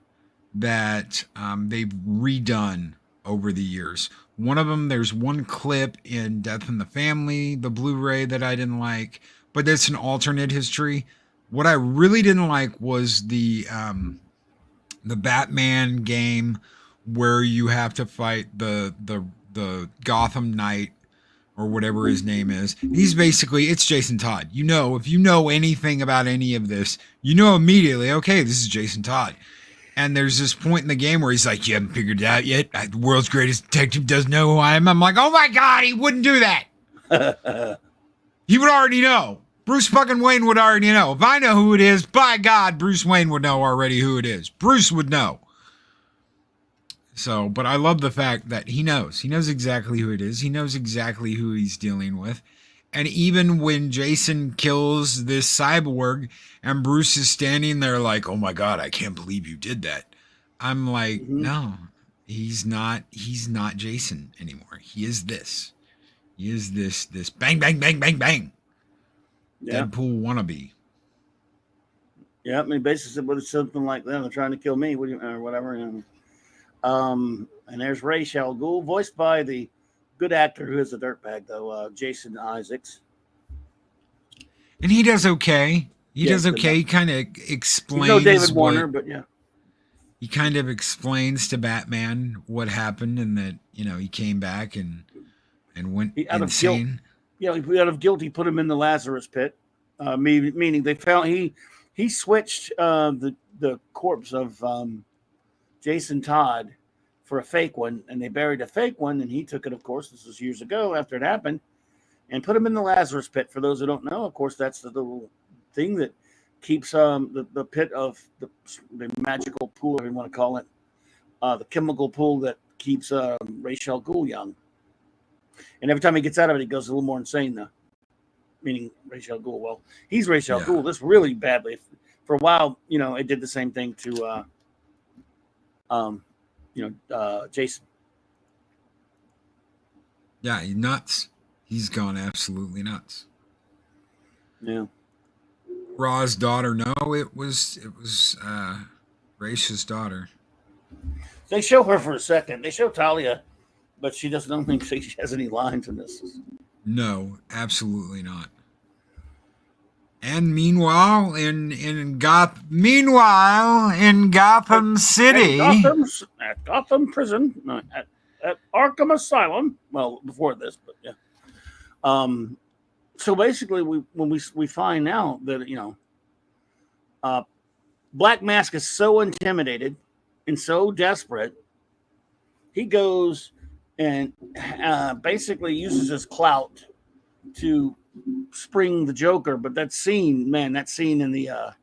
that they've redone over the years. One of them, there's one clip in Death in the Family, the Blu-ray, that I didn't like, but it's an alternate history. What I really didn't like was the Batman game where you have to fight the the Gotham Knight or whatever his name is. He's basically, it's Jason Todd. You know, if you know anything about any of this, you know immediately, okay, this is Jason Todd. And there's this point in the game where he's like, you haven't figured it out yet? The world's greatest detective doesn't know who I am. I'm like, oh my God, he wouldn't do that. He would already know. Bruce fucking Wayne would already know. If I know who it is, by God, Bruce Wayne would know already who it is. Bruce would know. So, but I love the fact that he knows. He knows exactly who it is. He knows exactly who he's dealing with. And even when Jason kills this cyborg and Bruce is standing there like, oh my God, I can't believe you did that. I'm like, no, he's not Jason anymore. He is this. He is this bang, bang, bang, bang, bang. Yeah. Deadpool wannabe. Yeah, I mean, basically, but it's something like that. They're trying to kill me, or whatever. And there's Ra's al Ghul, voiced by the good actor who is a dirtbag, though, Jason Isaacs. And he does okay. He does okay. He kind of explains. No David Warner, but yeah. He kind of explains to Batman what happened and that, you know, he came back and went insane. Out of guilt, he put him in the Lazarus pit. Meaning they found he switched the corpse of Jason Todd for a fake one, and they buried a fake one, and he took it, of course, this was years ago after it happened, and put him in the Lazarus pit. For those who don't know, of course, that's the little thing that keeps the pit of the magical pool, if you want to call it, the chemical pool that keeps Ra's al Ghul young. And every time he gets out of it, he goes a little more insane, though. Meaning Ra's al Ghul. Well, he's Ra's al Ghul. This really badly. For a while, you know, it did the same thing to Jason. Yeah, he's nuts. He's gone absolutely nuts. Yeah. Ra's daughter. No, it was Ra's daughter. They show her for a second. They show Talia, but she doesn't. I don't think she has any lines in this. No, absolutely not. And meanwhile, in Gotham City, at Gotham Prison, at Arkham Asylum. Well, before this, but yeah. So basically, we find out that, you know, Black Mask is so intimidated and so desperate, he goes and basically uses his clout to spring the Joker. But that scene in the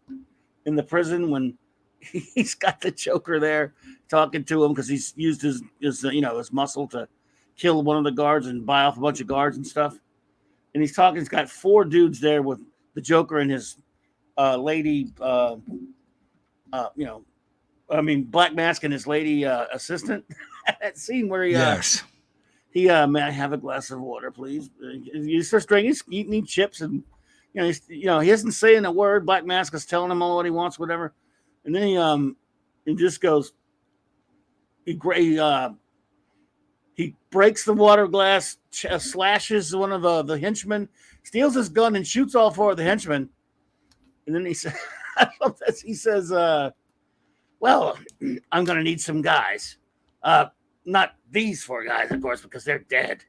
prison when he's got the Joker there talking to him because he's used his muscle to kill one of the guards and buy off a bunch of guards and stuff. And he's talking. He's got 4 dudes there with the Joker and his lady. Black Mask and his lady assistant. That scene where he may I have a glass of water, please? He starts drinking, he's eating chips, and he isn't saying a word. Black Mask is telling him all what he wants, whatever, and then he just goes. He breaks the water glass, slashes one of the henchmen, steals his gun, and shoots all 4 of the henchmen. And then he says, "I love this." He says, "Well, I'm going to need some guys. Not these 4 guys, of course, because they're dead."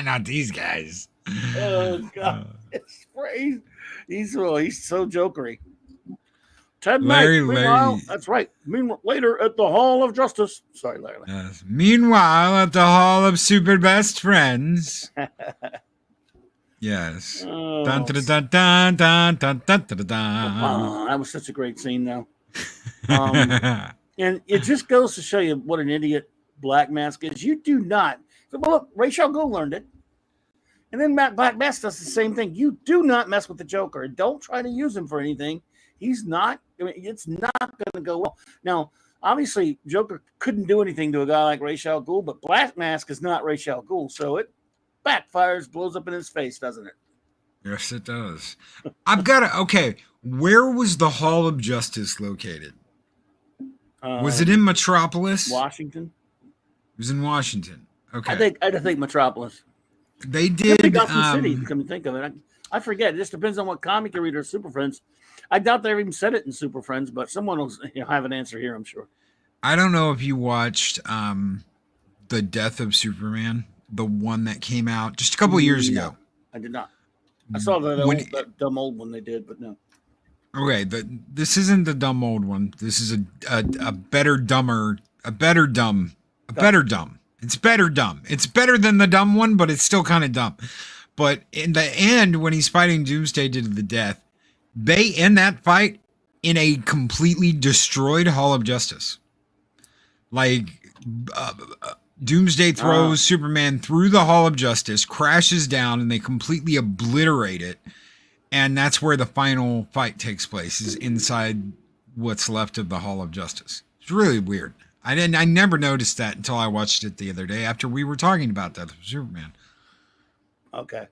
Not these guys. Oh God, it's crazy. He's so jokery. Ted Larry. That's right. Later at the Hall of Justice. Sorry, Larry. Yes. Meanwhile, at the Hall of Super Best Friends. Yes. Oh, dun, dun, dun, dun, dun, dun, dun, dun, dun. That was such a great scene, though. And it just goes to show you what an idiot Black Mask is. You do not. Well, look, Ra's al Ghul learned it. And then Black Mask does the same thing. You do not mess with the Joker. Don't try to use him for anything. He's not. I mean, it's not going to go well. Now, obviously, Joker couldn't do anything to a guy like Ra's al Ghul, but Black Mask is not Ra's al Ghul, so it backfires, blows up in his face, doesn't it? Yes, it does. Okay, where was the Hall of Justice located? Was it in Metropolis? Washington. It was in Washington. Okay. I think Metropolis. They did. Gotham City, come to think of it. I forget. It just depends on what comic you read or Super Friends. I doubt they even said it in Super Friends, but someone will have an answer here, I'm sure. I don't know if you watched The Death of Superman, the one that came out just a couple of years No, ago. I did not. I saw When that dumb old one they did, but no. okay, this isn't the dumb old one. This is a better dumber, a better dumb, a better Gotcha. dumb. It's better dumb. It's better than the dumb one, but it's still kind of dumb. But in the end, when he's fighting Doomsday to the death, they end that fight in a completely destroyed Hall of Justice. Like uh, Doomsday Ah, throws Superman through the Hall of Justice, crashes down, and they completely obliterate it. And that's where the final fight takes place, is inside what's left of the Hall of Justice. It's really weird. I never noticed that until I watched it the other day after we were talking about that Superman. okay.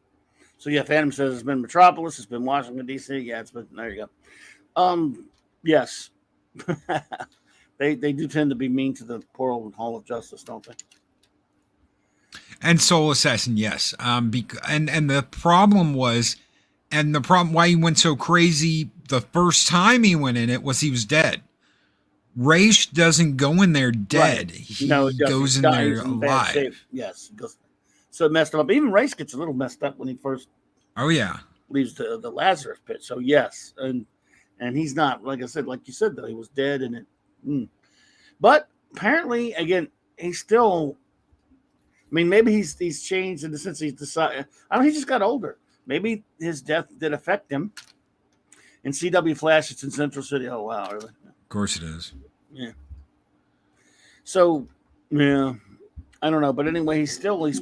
So yeah, Phantom says it's been Metropolis, it's been Washington D.C. Yeah, it's been there. You go. Yes, they do tend to be mean to the poor old Hall of Justice, don't they? And Soul Assassin, yes. And the problem was, and the problem why he went so crazy the first time he went in it was he was dead. Raish doesn't go in there Right. dead. No, He it doesn't. goes in there He's in bad shape. alive. Yes. So it messed him up. Even Race gets a little messed up when he first Oh yeah. leaves the Lazarus pit. So yes, and he's not, like I said, like you said though, he was dead and it. But apparently, again, he's still. I mean, maybe he's changed in the sense he's decided. I don't know. He just got older. Maybe his death did affect him. In CW Flash, it's in Central City. Oh wow, really? Of course it is. Yeah. So yeah, I don't know, but anyway, he's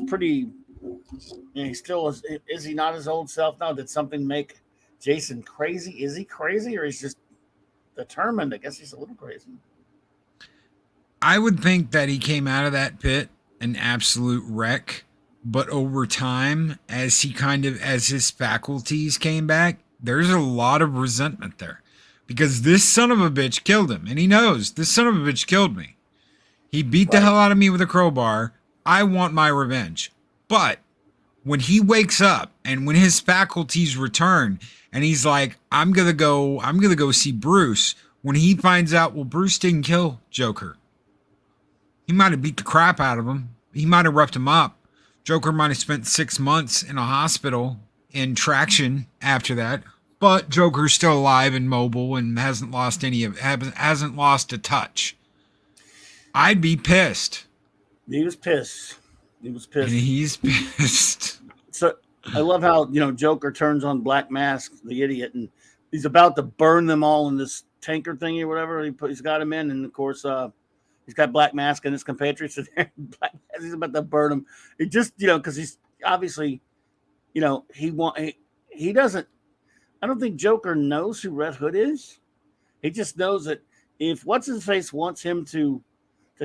pretty. He still is. Is he not his old self now? Did something make Jason crazy? Is he crazy, or he's just determined? I guess he's a little crazy. I would think that he came out of that pit an absolute wreck, but over time, as his faculties came back, there's a lot of resentment there. Because this son of a bitch killed him, and he knows this son of a bitch killed me. He beat the Right. hell out of me with a crowbar. I want my revenge. But when he wakes up and when his faculties return and he's like, I'm gonna go see Bruce, when he finds out, well, Bruce didn't kill Joker. He might have beat the crap out of him. He might have roughed him up. Joker might have spent 6 months in a hospital in traction after that. But Joker's still alive and mobile and hasn't lost a touch. I'd be pissed. He was pissed. He was And pissed. he's pissed. So I love how Joker turns on Black Mask, the idiot, and he's about to burn them all in this tanker thingy or whatever. He's got him in, and of course, he's got Black Mask and his compatriots in there. Black Mask, he's about to burn him. It just because he's obviously, he doesn't. I don't think Joker knows who Red Hood is. He just knows that if what's his face wants him to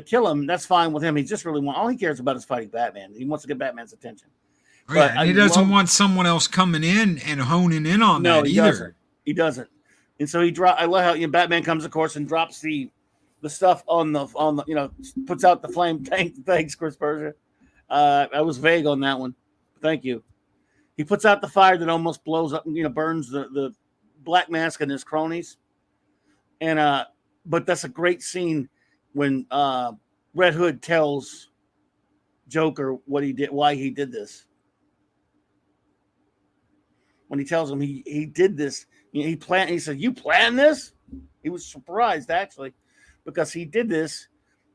kill him, that's fine with him. He just really all he cares about is fighting Batman. He wants to get Batman's attention. Oh, But yeah, I and he doesn't love want someone else coming in and honing in on no, that he either. doesn't. He doesn't. And so I love how Batman comes, of course, and drops the stuff on the puts out the flame tank. Thanks, Chris Persia. I was vague on that one. Thank you. He puts out the fire that almost blows up, burns the Black Mask and his cronies. And but that's a great scene when Red Hood tells Joker what he did, why he did this. When he tells him he did this, he said, "You planned this?" He was surprised actually, because he did this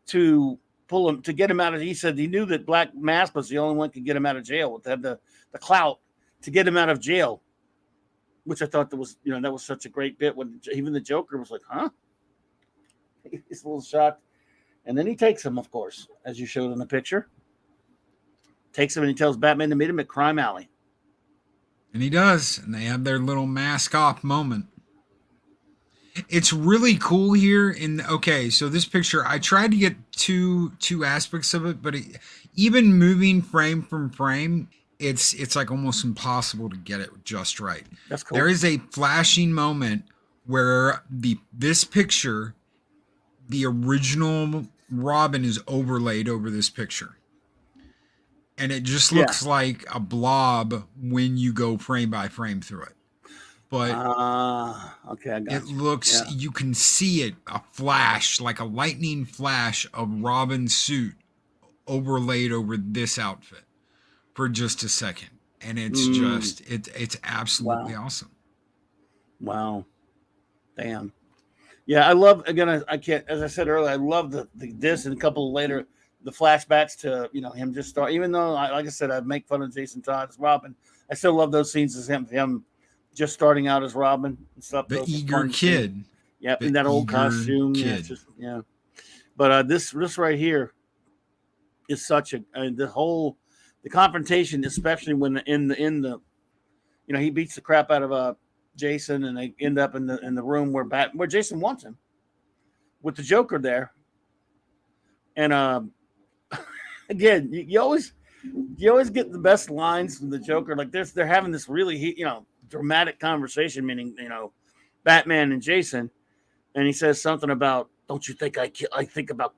to pull him, to get him out of. He said he knew that Black Mask was the only one could get him out of jail, to have the clout to get him out of jail. Which I thought that was such a great bit when even the Joker was like, "Huh?" He's a little shocked, and then he takes him, of course, as you showed in the picture. Takes him and he tells Batman to meet him at Crime Alley. And he does. And they have their little mask off moment. It's really cool here. So this picture, I tried to get two aspects of it, but even moving frame from frame, it's like almost impossible to get it just right. That's cool. There is a flashing moment where this picture, the original Robin, is overlaid over this picture. And it just looks like a blob when you go frame by frame through it. but Okay, I it got you. looks, Yeah. you can see it, a flash, like a lightning flash of Robin's suit overlaid over this outfit for just a second. And it's Mm, just, it's absolutely wow. awesome. Wow. Damn. Yeah, I love again. I can't, as I said earlier, I love the this and a couple later the flashbacks to him just start. Even though, like I said, I make fun of Jason Todd as Robin, I still love those scenes as him just starting out as Robin and stuff. The Those are eager fun scenes. kid. Yep, The in that old eager costume. Yeah, it's kid. just yeah. But this right here is such a the confrontation, especially when in the he beats the crap out of Jason, and they end up in the room where Jason wants him with the Joker there. And again, you always get the best lines from the Joker. Like they're having this really dramatic conversation, meaning Batman and Jason, and he says something about, "Don't you think I think about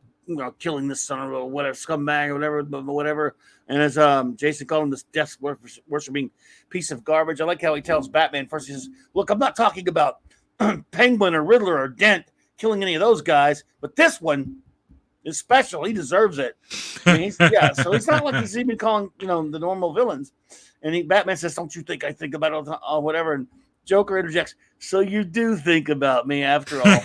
killing this son of a whatever scumbag or whatever." And as Jason called him this death worshiping piece of garbage. I like how he tells Batman first. He says, "Look, I'm not talking about Penguin or Riddler or Dent killing any of those guys, but this one is special. He deserves it." I mean, so it's not like he's even calling the normal villains. And Batman says, "Don't you think I think about it or whatever?" And Joker interjects, "So you do think about me after all."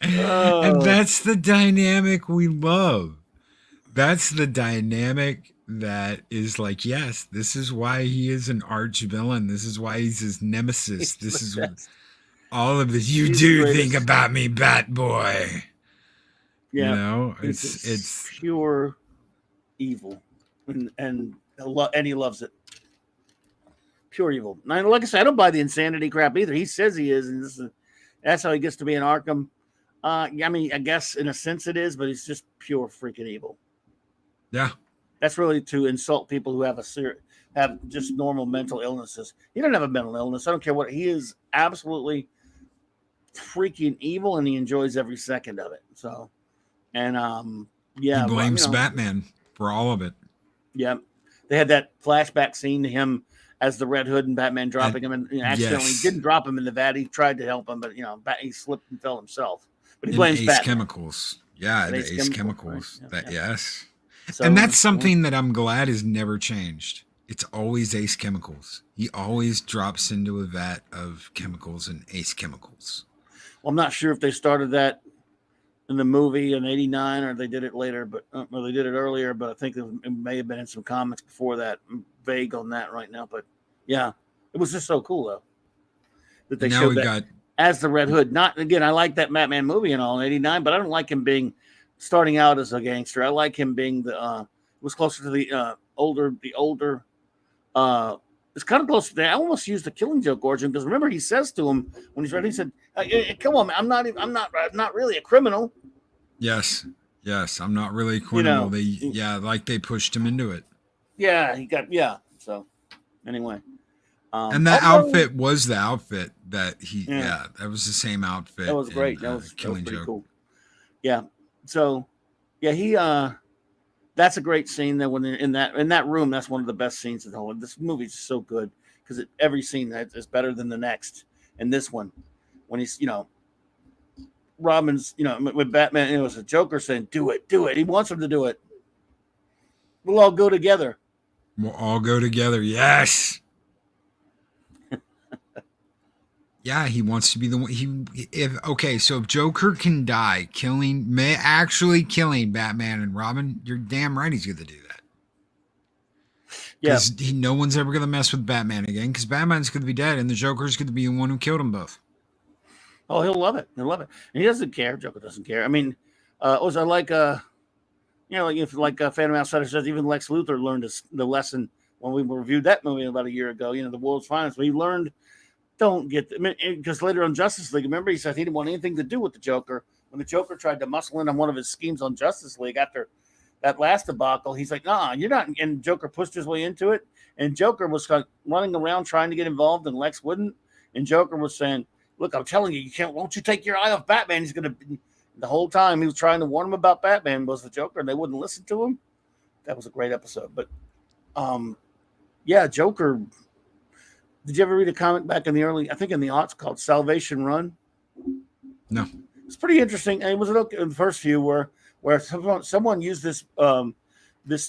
And Oh, that's the dynamic we love. That's the dynamic that is like, yes, this is why he is an arch villain. This is why he's his nemesis. he's This the is best. all of this. You He's the do think greatest. about me, Bat Boy. You Yeah, know, he's just it's pure evil, and he loves it. Pure evil. Now, like I said, I don't buy the insanity crap either. He says he is, and that's how he gets to be in Arkham. I mean, I guess in a sense it is, but he's just pure freaking evil. yeah. That's really to insult people who have just normal mental illnesses. He doesn't have a mental illness. I don't care what. He is absolutely freaking evil, and he enjoys every second of it. So, and He yeah, blames Batman for all of it. yeah, they had that flashback scene to him as the Red Hood and Batman And dropping him, and accidentally yes, didn't drop him in the vat. He tried to help him, but he slipped and fell himself. But he in blames Ace Batman. Chemicals. Yeah, And the Ace Ace Chemicals, Chemicals. right? That Yeah. yes. So And that's something that I'm glad has never changed. It's always Ace Chemicals. He always drops into a vat of chemicals and Ace Chemicals. well, I'm not sure if they started that in the movie in '89 or they did it later, but or they did it earlier. But I think it may have been in some comics before that. I'm vague on that right now, but yeah, it was just so cool though that they And now showed we that got as the Red Hood. Not again, I like that Batman movie and all in '89, but I don't like him being starting out as a gangster. I like him being it was closer to the older. It's kind of close to that. I almost used the Killing Joke origin because remember he says to him when he's ready, he said, "Come on, man, I'm not really a criminal." yes, yes. I'm not really a You criminal. know, Like they pushed him into it. yeah, he got So anyway, And that although outfit was the outfit that yeah, that was the same that outfit was in great. That was Killing pretty Joke. cool. Yeah. So yeah, he that's a great scene that when they're in that room, that's one of the best scenes of the whole. This movie's so good because every scene is better than the next. And this one, when he's Robin's with Batman, it was a Joker saying, "Do it, do it." He wants him to do it. We'll all go together. We'll all go together. Yes. Yeah, he wants to be the one. So if Joker can die, killing Batman and Robin, you're damn right he's gonna do that. Yeah. Because no one's ever gonna mess with Batman again. Because Batman's gonna be dead, and the Joker's gonna be the one who killed them both. Oh, he'll love it. He'll love it. And he doesn't care. Joker doesn't care. I mean, also I like Phantom Outsider says, even Lex Luthor learned the lesson when we reviewed that movie about a year ago. The world's finest. He learned don't get because later on Justice League, remember he said he didn't want anything to do with the Joker when the Joker tried to muscle in on one of his schemes on Justice League after that last debacle. He's like, "Nah, you're not." And Joker pushed his way into it, and Joker was running around trying to get involved, and Lex wouldn't. And Joker was saying, "Look, I'm telling you, you can't. Won't you take your eye off Batman? He's gonna." The whole time he was trying to warn him about Batman was the Joker, and they wouldn't listen to him. That was a great episode, but yeah, Joker. Did you ever read a comic back in the early, I think in the aughts, called Salvation Run? No. It's pretty interesting. And it was in the first few where someone used this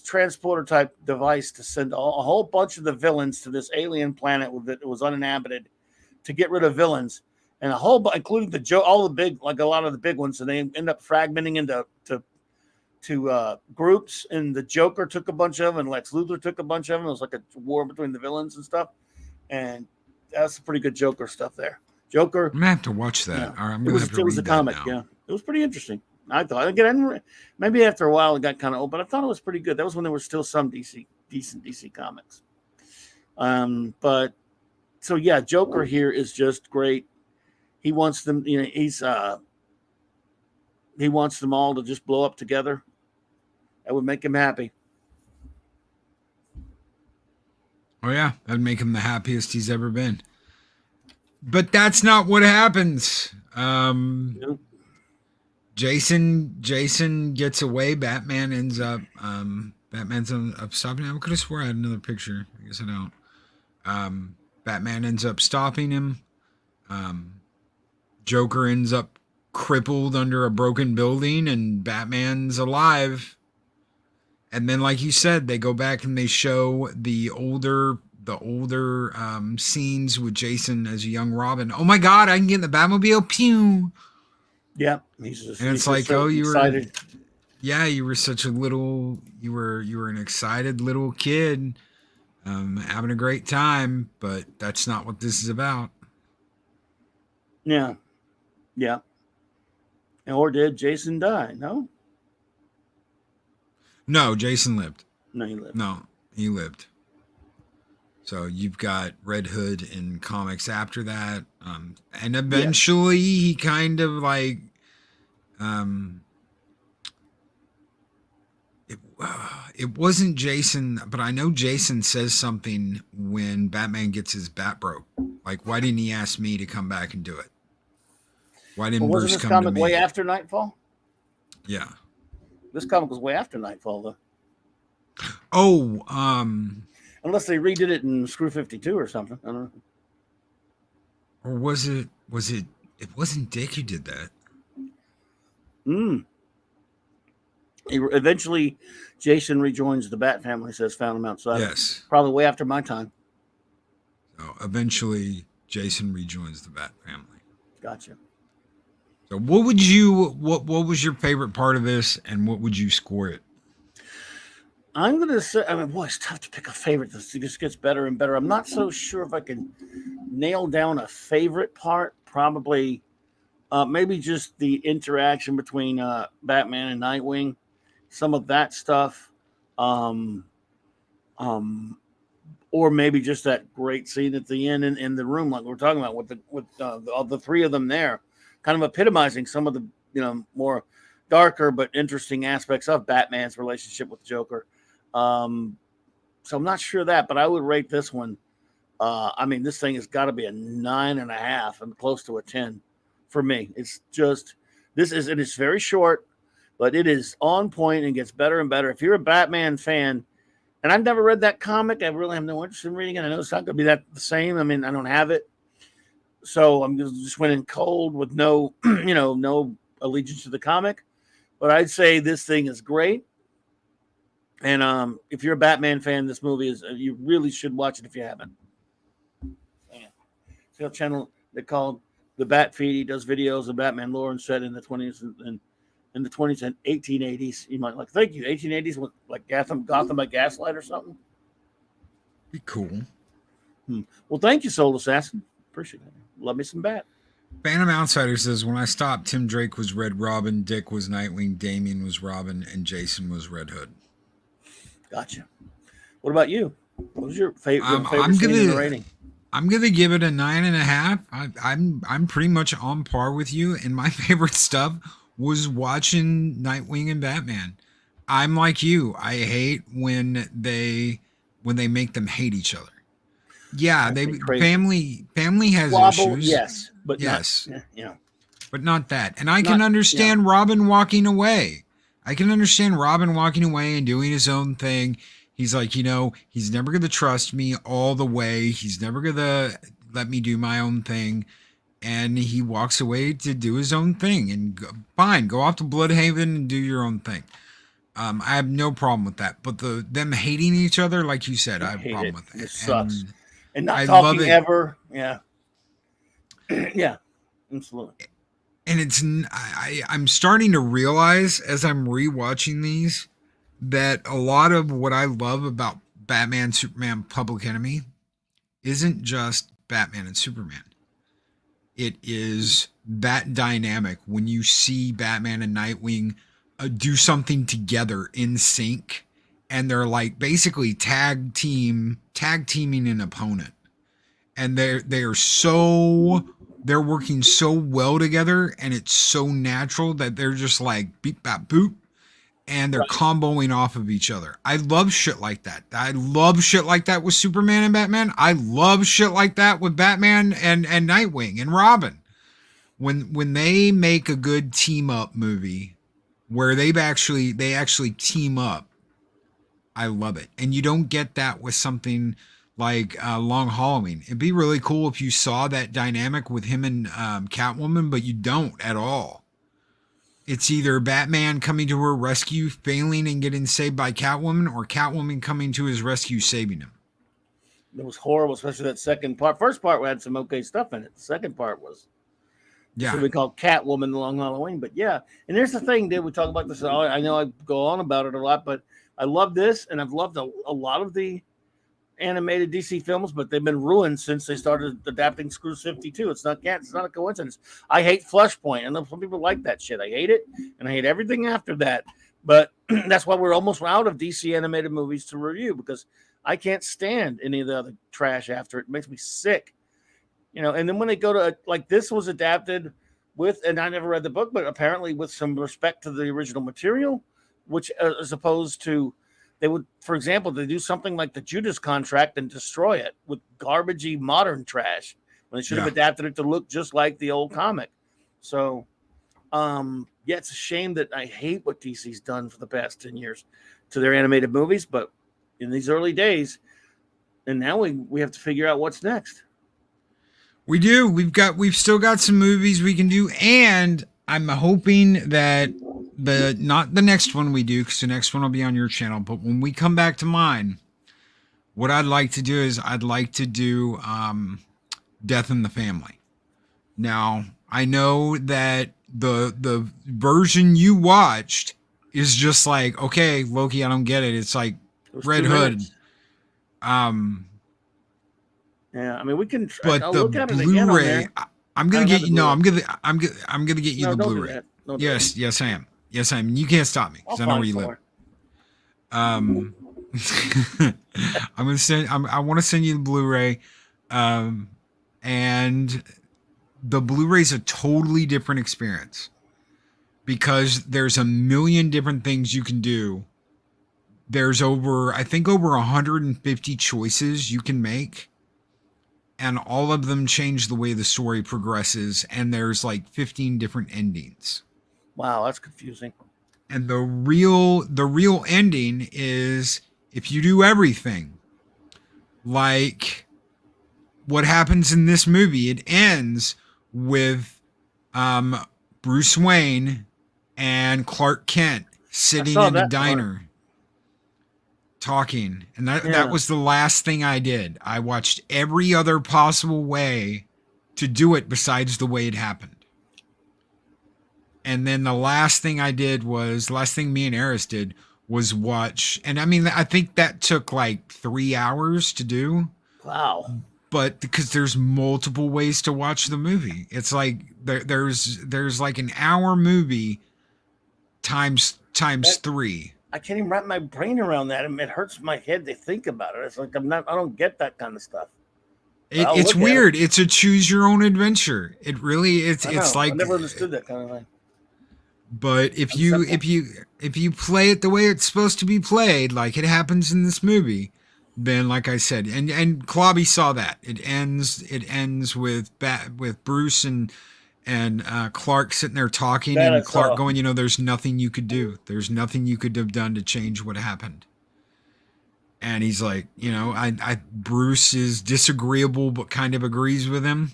transporter type device to send a whole bunch of the villains to this alien planet that was uninhabited to get rid of villains, and including all the big, like a lot of the big ones, and they end up fragmenting into groups. And the Joker took a bunch of them, and Lex Luthor took a bunch of them. It was like a war between the villains and stuff, and that's some pretty good Joker stuff there. Joker. I'm gonna have to watch that. Yeah. I'm gonna have to read It was a comic. now. Yeah, it was pretty interesting. I thought again, maybe after a while it got kind of old, but I thought it was pretty good. That was when there were still some decent DC comics. But so yeah, Joker here is just great. He wants them, he wants them all to just blow up together. That would make him happy. Oh yeah, that'd make him the happiest he's ever been. But that's not what happens. Nope. Jason gets away. Batman ends up stopping him. I could have swore I had another picture. I guess I don't. Batman ends up stopping him. Joker ends up crippled under a broken building, and Batman's alive. And then, like you said, they go back and they show the older scenes with Jason as a young Robin. Oh my God, I can get in the Batmobile. Pew. Yeah, it's like, so you excited. You were such a little, you were an excited little kid, having a great time, but that's not what this is about. Yeah. Or did Jason die? No, Jason lived. No, he lived. No, he lived. So you've got Red Hood in comics after that, and eventually he kind of like, it wasn't Jason, but I know Jason says something when Batman gets his bat broke. Like, why didn't he ask me to come back and do it? Why didn't Bruce come to me? Wasn't this comic way after Nightfall? Yeah. This comic was way after Nightfall, though. Oh, unless they redid it in Screw 52 or something. I don't know. Or was it? It wasn't Dick who did that. Eventually, Jason rejoins the Bat family. Says found him outside. Yes. Probably way after my time. So eventually, Jason rejoins the Bat family. Gotcha. So what was your favorite part of this, and what would you score it? I'm going to say, boy, it's tough to pick a favorite. This just gets better and better. I'm not so sure if I can nail down a favorite part. Probably, maybe just the interaction between Batman and Nightwing, some of that stuff, or maybe just that great scene at the end in the room, like we're talking about, with the three of them there, kind of epitomizing some of the more darker but interesting aspects of Batman's relationship with Joker. So I'm not sure that, but I would rate this one. This thing has got to be a 9.5 and close to a 10 for me. It's just, it is very short, but it is on point and gets better and better. If you're a Batman fan, and I've never read that comic, I really have no interest in reading it. I know it's not going to be that the same. I don't have it. So I'm just went in cold with no, no allegiance to the comic, but I'd say this thing is great. And if you're a Batman fan, this movie you really should watch it if you haven't. Yeah. See a channel they called the Bat Feed. He does videos of Batman lore and set in the 20s and in the 20s and 1880s. You might thank you. 1880s with like Gotham by Gaslight or something. Be cool. Well, thank you, Soul Assassin. Appreciate it. Love me some Bat. Phantom Outsider says, when I stopped, Tim Drake was Red Robin, Dick was Nightwing, Damian was Robin, and Jason was Red Hood. Gotcha. What about you? What was your favorite scene in the rating? I'm gonna give it a 9.5. I'm pretty much on par with you, and my favorite stuff was watching Nightwing and Batman. I'm like you. I hate when they make them hate each other. Yeah, family has issues. Yes, but yes, not, but not that. And I can understand Robin walking away. I can understand Robin walking away and doing his own thing. He's like, he's never going to trust me all the way. He's never going to let me do my own thing. And he walks away to do his own thing. And fine, go off to Bloodhaven and do your own thing. I have no problem with that. But them hating each other, like you said, I have a hate problem it. with It that. sucks. And not I love talking it. ever. Yeah. Yeah. Absolutely. And I'm starting to realize as I'm rewatching these that a lot of what I love about Batman, Superman, Public Enemy isn't just Batman and Superman. It is that dynamic when you see Batman and Nightwing do something together in sync, and they're like basically tag teaming an opponent, and they're working so well together, and it's so natural that they're just like beep bap boop, and they're comboing off of each other. I love shit like that. I love shit like that with Superman and Batman. I love shit like that with Batman and Nightwing and Robin. When they make a good team up movie where they actually team up, I love it. And you don't get that with something like Long Halloween. It'd be really cool if you saw that dynamic with him and Catwoman, but you don't at all. It's either Batman coming to her rescue, failing and getting saved by Catwoman, or Catwoman coming to his rescue, saving him. It was horrible, especially that second part. First part had some okay stuff in it. The second part was what we call Catwoman the Long Halloween. But yeah, and here's the thing, dude. We talk about this. I know I go on about it a lot, but I love this, and I've loved a lot of the animated DC films, but they've been ruined since they started adapting Screw 52. It's not a coincidence. I hate Fleshpoint. I know some people like that shit. I hate it, and I hate everything after that. But that's why we're almost out of DC animated movies to review, because I can't stand any of the other trash after it. It makes me sick. And then when they go to, like, this was adapted with, and I never read the book, but apparently with some respect to the original material, which as opposed to, they would, for example, they do something like the Judas Contract and destroy it with garbagey modern trash when they should have adapted it to look just like the old comic. So, it's a shame that I hate what DC's done for the past 10 years to their animated movies, but in these early days, and now we have to figure out what's next. We do. We've still got some movies we can do, and I'm hoping that not the next one we do, because the next one will be on your channel, but when we come back to mine, what I'd like to do is I'd like to do Death in the Family. Now, I know that the version you watched is just like, okay, Loki, I don't get it. It's like Red Hood. Yeah, I mean, we can. But I'll the look at it again on Blu-ray, there. I'm gonna get you. No, I'm gonna get you the don't Blu-ray. do that. Don't do that. Yes, I am. Yes, I am. You can't stop me because I know where you live. I'm gonna send. I want to send you the Blu-ray, and the Blu-ray is a totally different experience because there's a million different things you can do. There's over 150 choices you can make. And all of them change the way the story progresses. And there's like 15 different endings. Wow, that's confusing. And the real ending is if you do everything, like what happens in this movie, it ends with Bruce Wayne and Clark Kent sitting in the diner. Talking, and that was the last thing I did. I watched every other possible way to do it besides the way it happened. And then the last thing me and Eris did was watch, and I mean, I think that took like 3 hours to do. Wow. But because there's multiple ways to watch the movie. It's like there's like an hour movie times 3. I can't even wrap my brain around that. I mean, it hurts my head to think about it. It's like I don't get that kind of stuff. It's weird. It's a choose your own adventure. It really it's like I never understood that kind of thing. But if you play it the way it's supposed to be played, like it happens in this movie, then like I said, and Clobby saw that. It ends with Bruce and Clark sitting there talking, and Clark going, there's nothing you could do. There's nothing you could have done to change what happened. And he's like, Bruce is disagreeable, but kind of agrees with him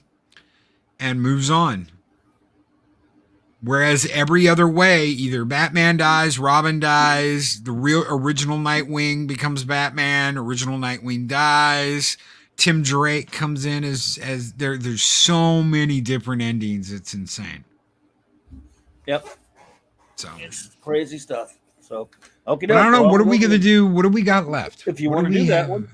and moves on. Whereas every other way, either Batman dies, Robin dies, the real original Nightwing becomes Batman, original Nightwing dies, Tim Drake comes in as there's so many different endings, it's insane. Yep. So it's crazy stuff. So okay, I don't know, what are we gonna do? What do we got left? If you want to do that one,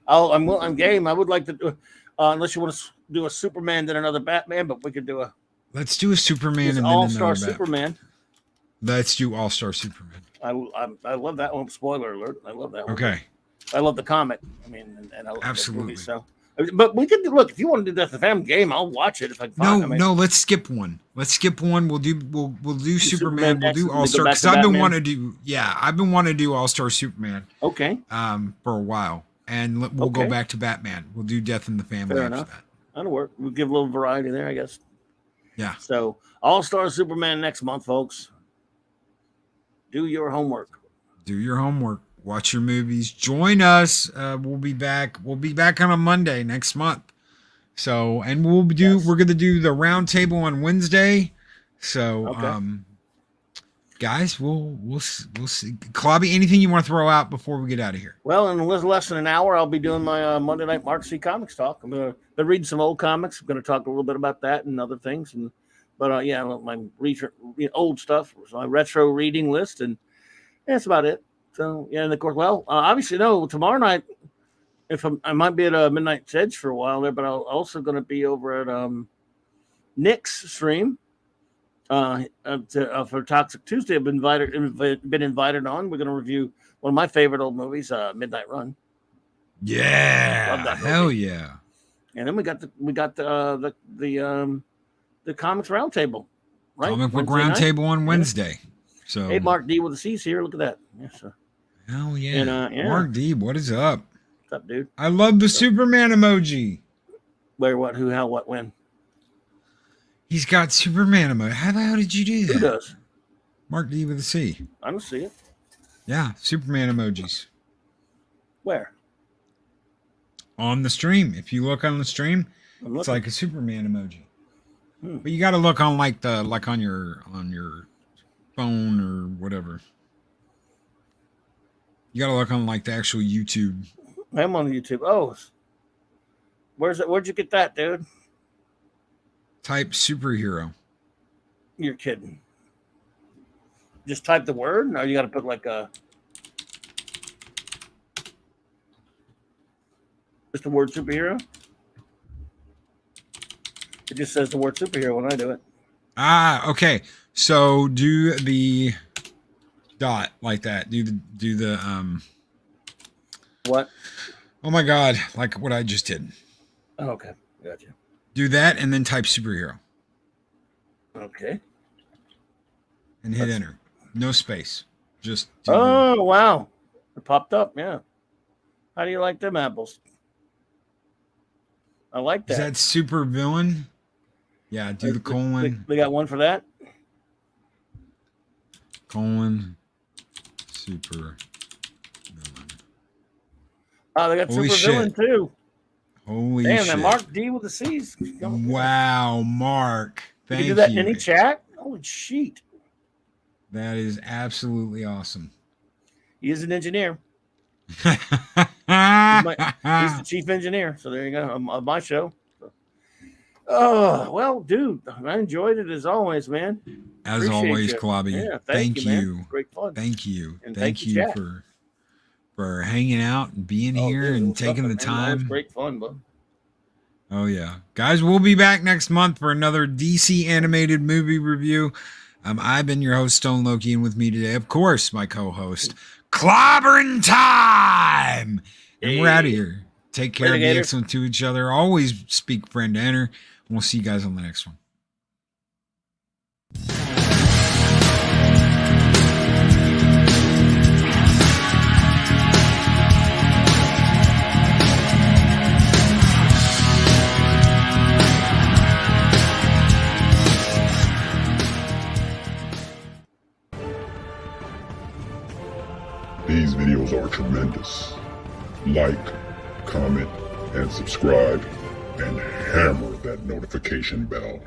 I'm game. I would like to do, unless you want to do a Superman then another Batman, but we could do a. Let's do a Superman and then All-Star another Superman. Let's do All-Star Superman. I love that one. Spoiler alert! I love that one. Okay. I love the comic. I mean, and I love absolutely. The movie, so, but we could look if you want to do that. If I'm game, I'll watch it if I can find it. No, let's skip one. We'll do Superman. We'll do All-Star because I've been wanting to do All-Star Superman. Okay. For a while, and we'll go back to Batman. We'll do Death in the Family Fair after enough. that. That'll work. We'll give a little variety there, I guess. Yeah. So All-Star Superman next month, folks. Do your homework. Watch your movies. Join us. We'll be back. We'll be back on a Monday next month. So, and we're going to do the round table on Wednesday. So, guys, we'll see. Clobby, anything you want to throw out before we get out of here? Well, in less than an hour, I'll be doing my Monday Night Mark C Comics talk. I'm going to read some old comics. I'm going to talk a little bit about that and other things. But my old stuff, my retro reading list, and that's about it. So, yeah, and of course, obviously, no, tomorrow night, I might be at Midnight's Edge for a while there, but I'm also going to be over at Nick's stream for Toxic Tuesday. I've been invited on. We're going to review one of my favorite old movies, Midnight Run. Yeah, love that movie. Hell yeah! And then we got the Comics Roundtable, right? Comic Book Roundtable on Wednesday. So, hey, Mark D with the C's here. Look at that. Yeah, so. Hell yeah. And, Mark D, what is up? What's up, dude? I love the Superman emoji. Where, what, who, how, what, when? He's got Superman emoji. How the hell did you do that? Who does? Mark D with a C. I don't see it. Yeah, Superman emojis. Where? On the stream. If you look on the stream, it's like a Superman emoji. But you got to look on on your phone or whatever. You got to look on the actual YouTube. I'm on YouTube. Oh, where's it? Where'd you get that, dude? Type superhero. You're kidding. Just type the word? No, you got to put just the word superhero? It just says the word superhero when I do it. Ah, okay. So do the dot like that. Do the what? Oh my god, like what I just did. Oh, okay. Gotcha. Do that and then type superhero. Okay. And hit enter. No space. Just wow. It popped up, yeah. How do you like them apples? I like that. Is that super villain? Yeah, do the colon. They got one for that? Colon super villain. Oh, they got super villain too. Holy shit. Damn, that Mark D with the C's. Wow, Mark. Thank you. Do that in any chat? Holy shit. That is absolutely awesome. He is an engineer. He's the chief engineer. So there you go. Of my show. Oh, well, dude, I enjoyed it as always, man. As always, Clobby. Yeah, thank you. Great fun. Thank you. And thank you for hanging out and being here and taking the time. Great fun, bud. Oh, yeah. Guys, we'll be back next month for another DC animated movie review. I've been your host, Stone Loki, and with me today, of course, my co-host, Clobbern Time. And we're out of here. Take care, be excellent to each other. Always speak friend to enter. And we'll see you guys on the next one. These videos are tremendous. Like, comment, and subscribe, and hammer that notification bell.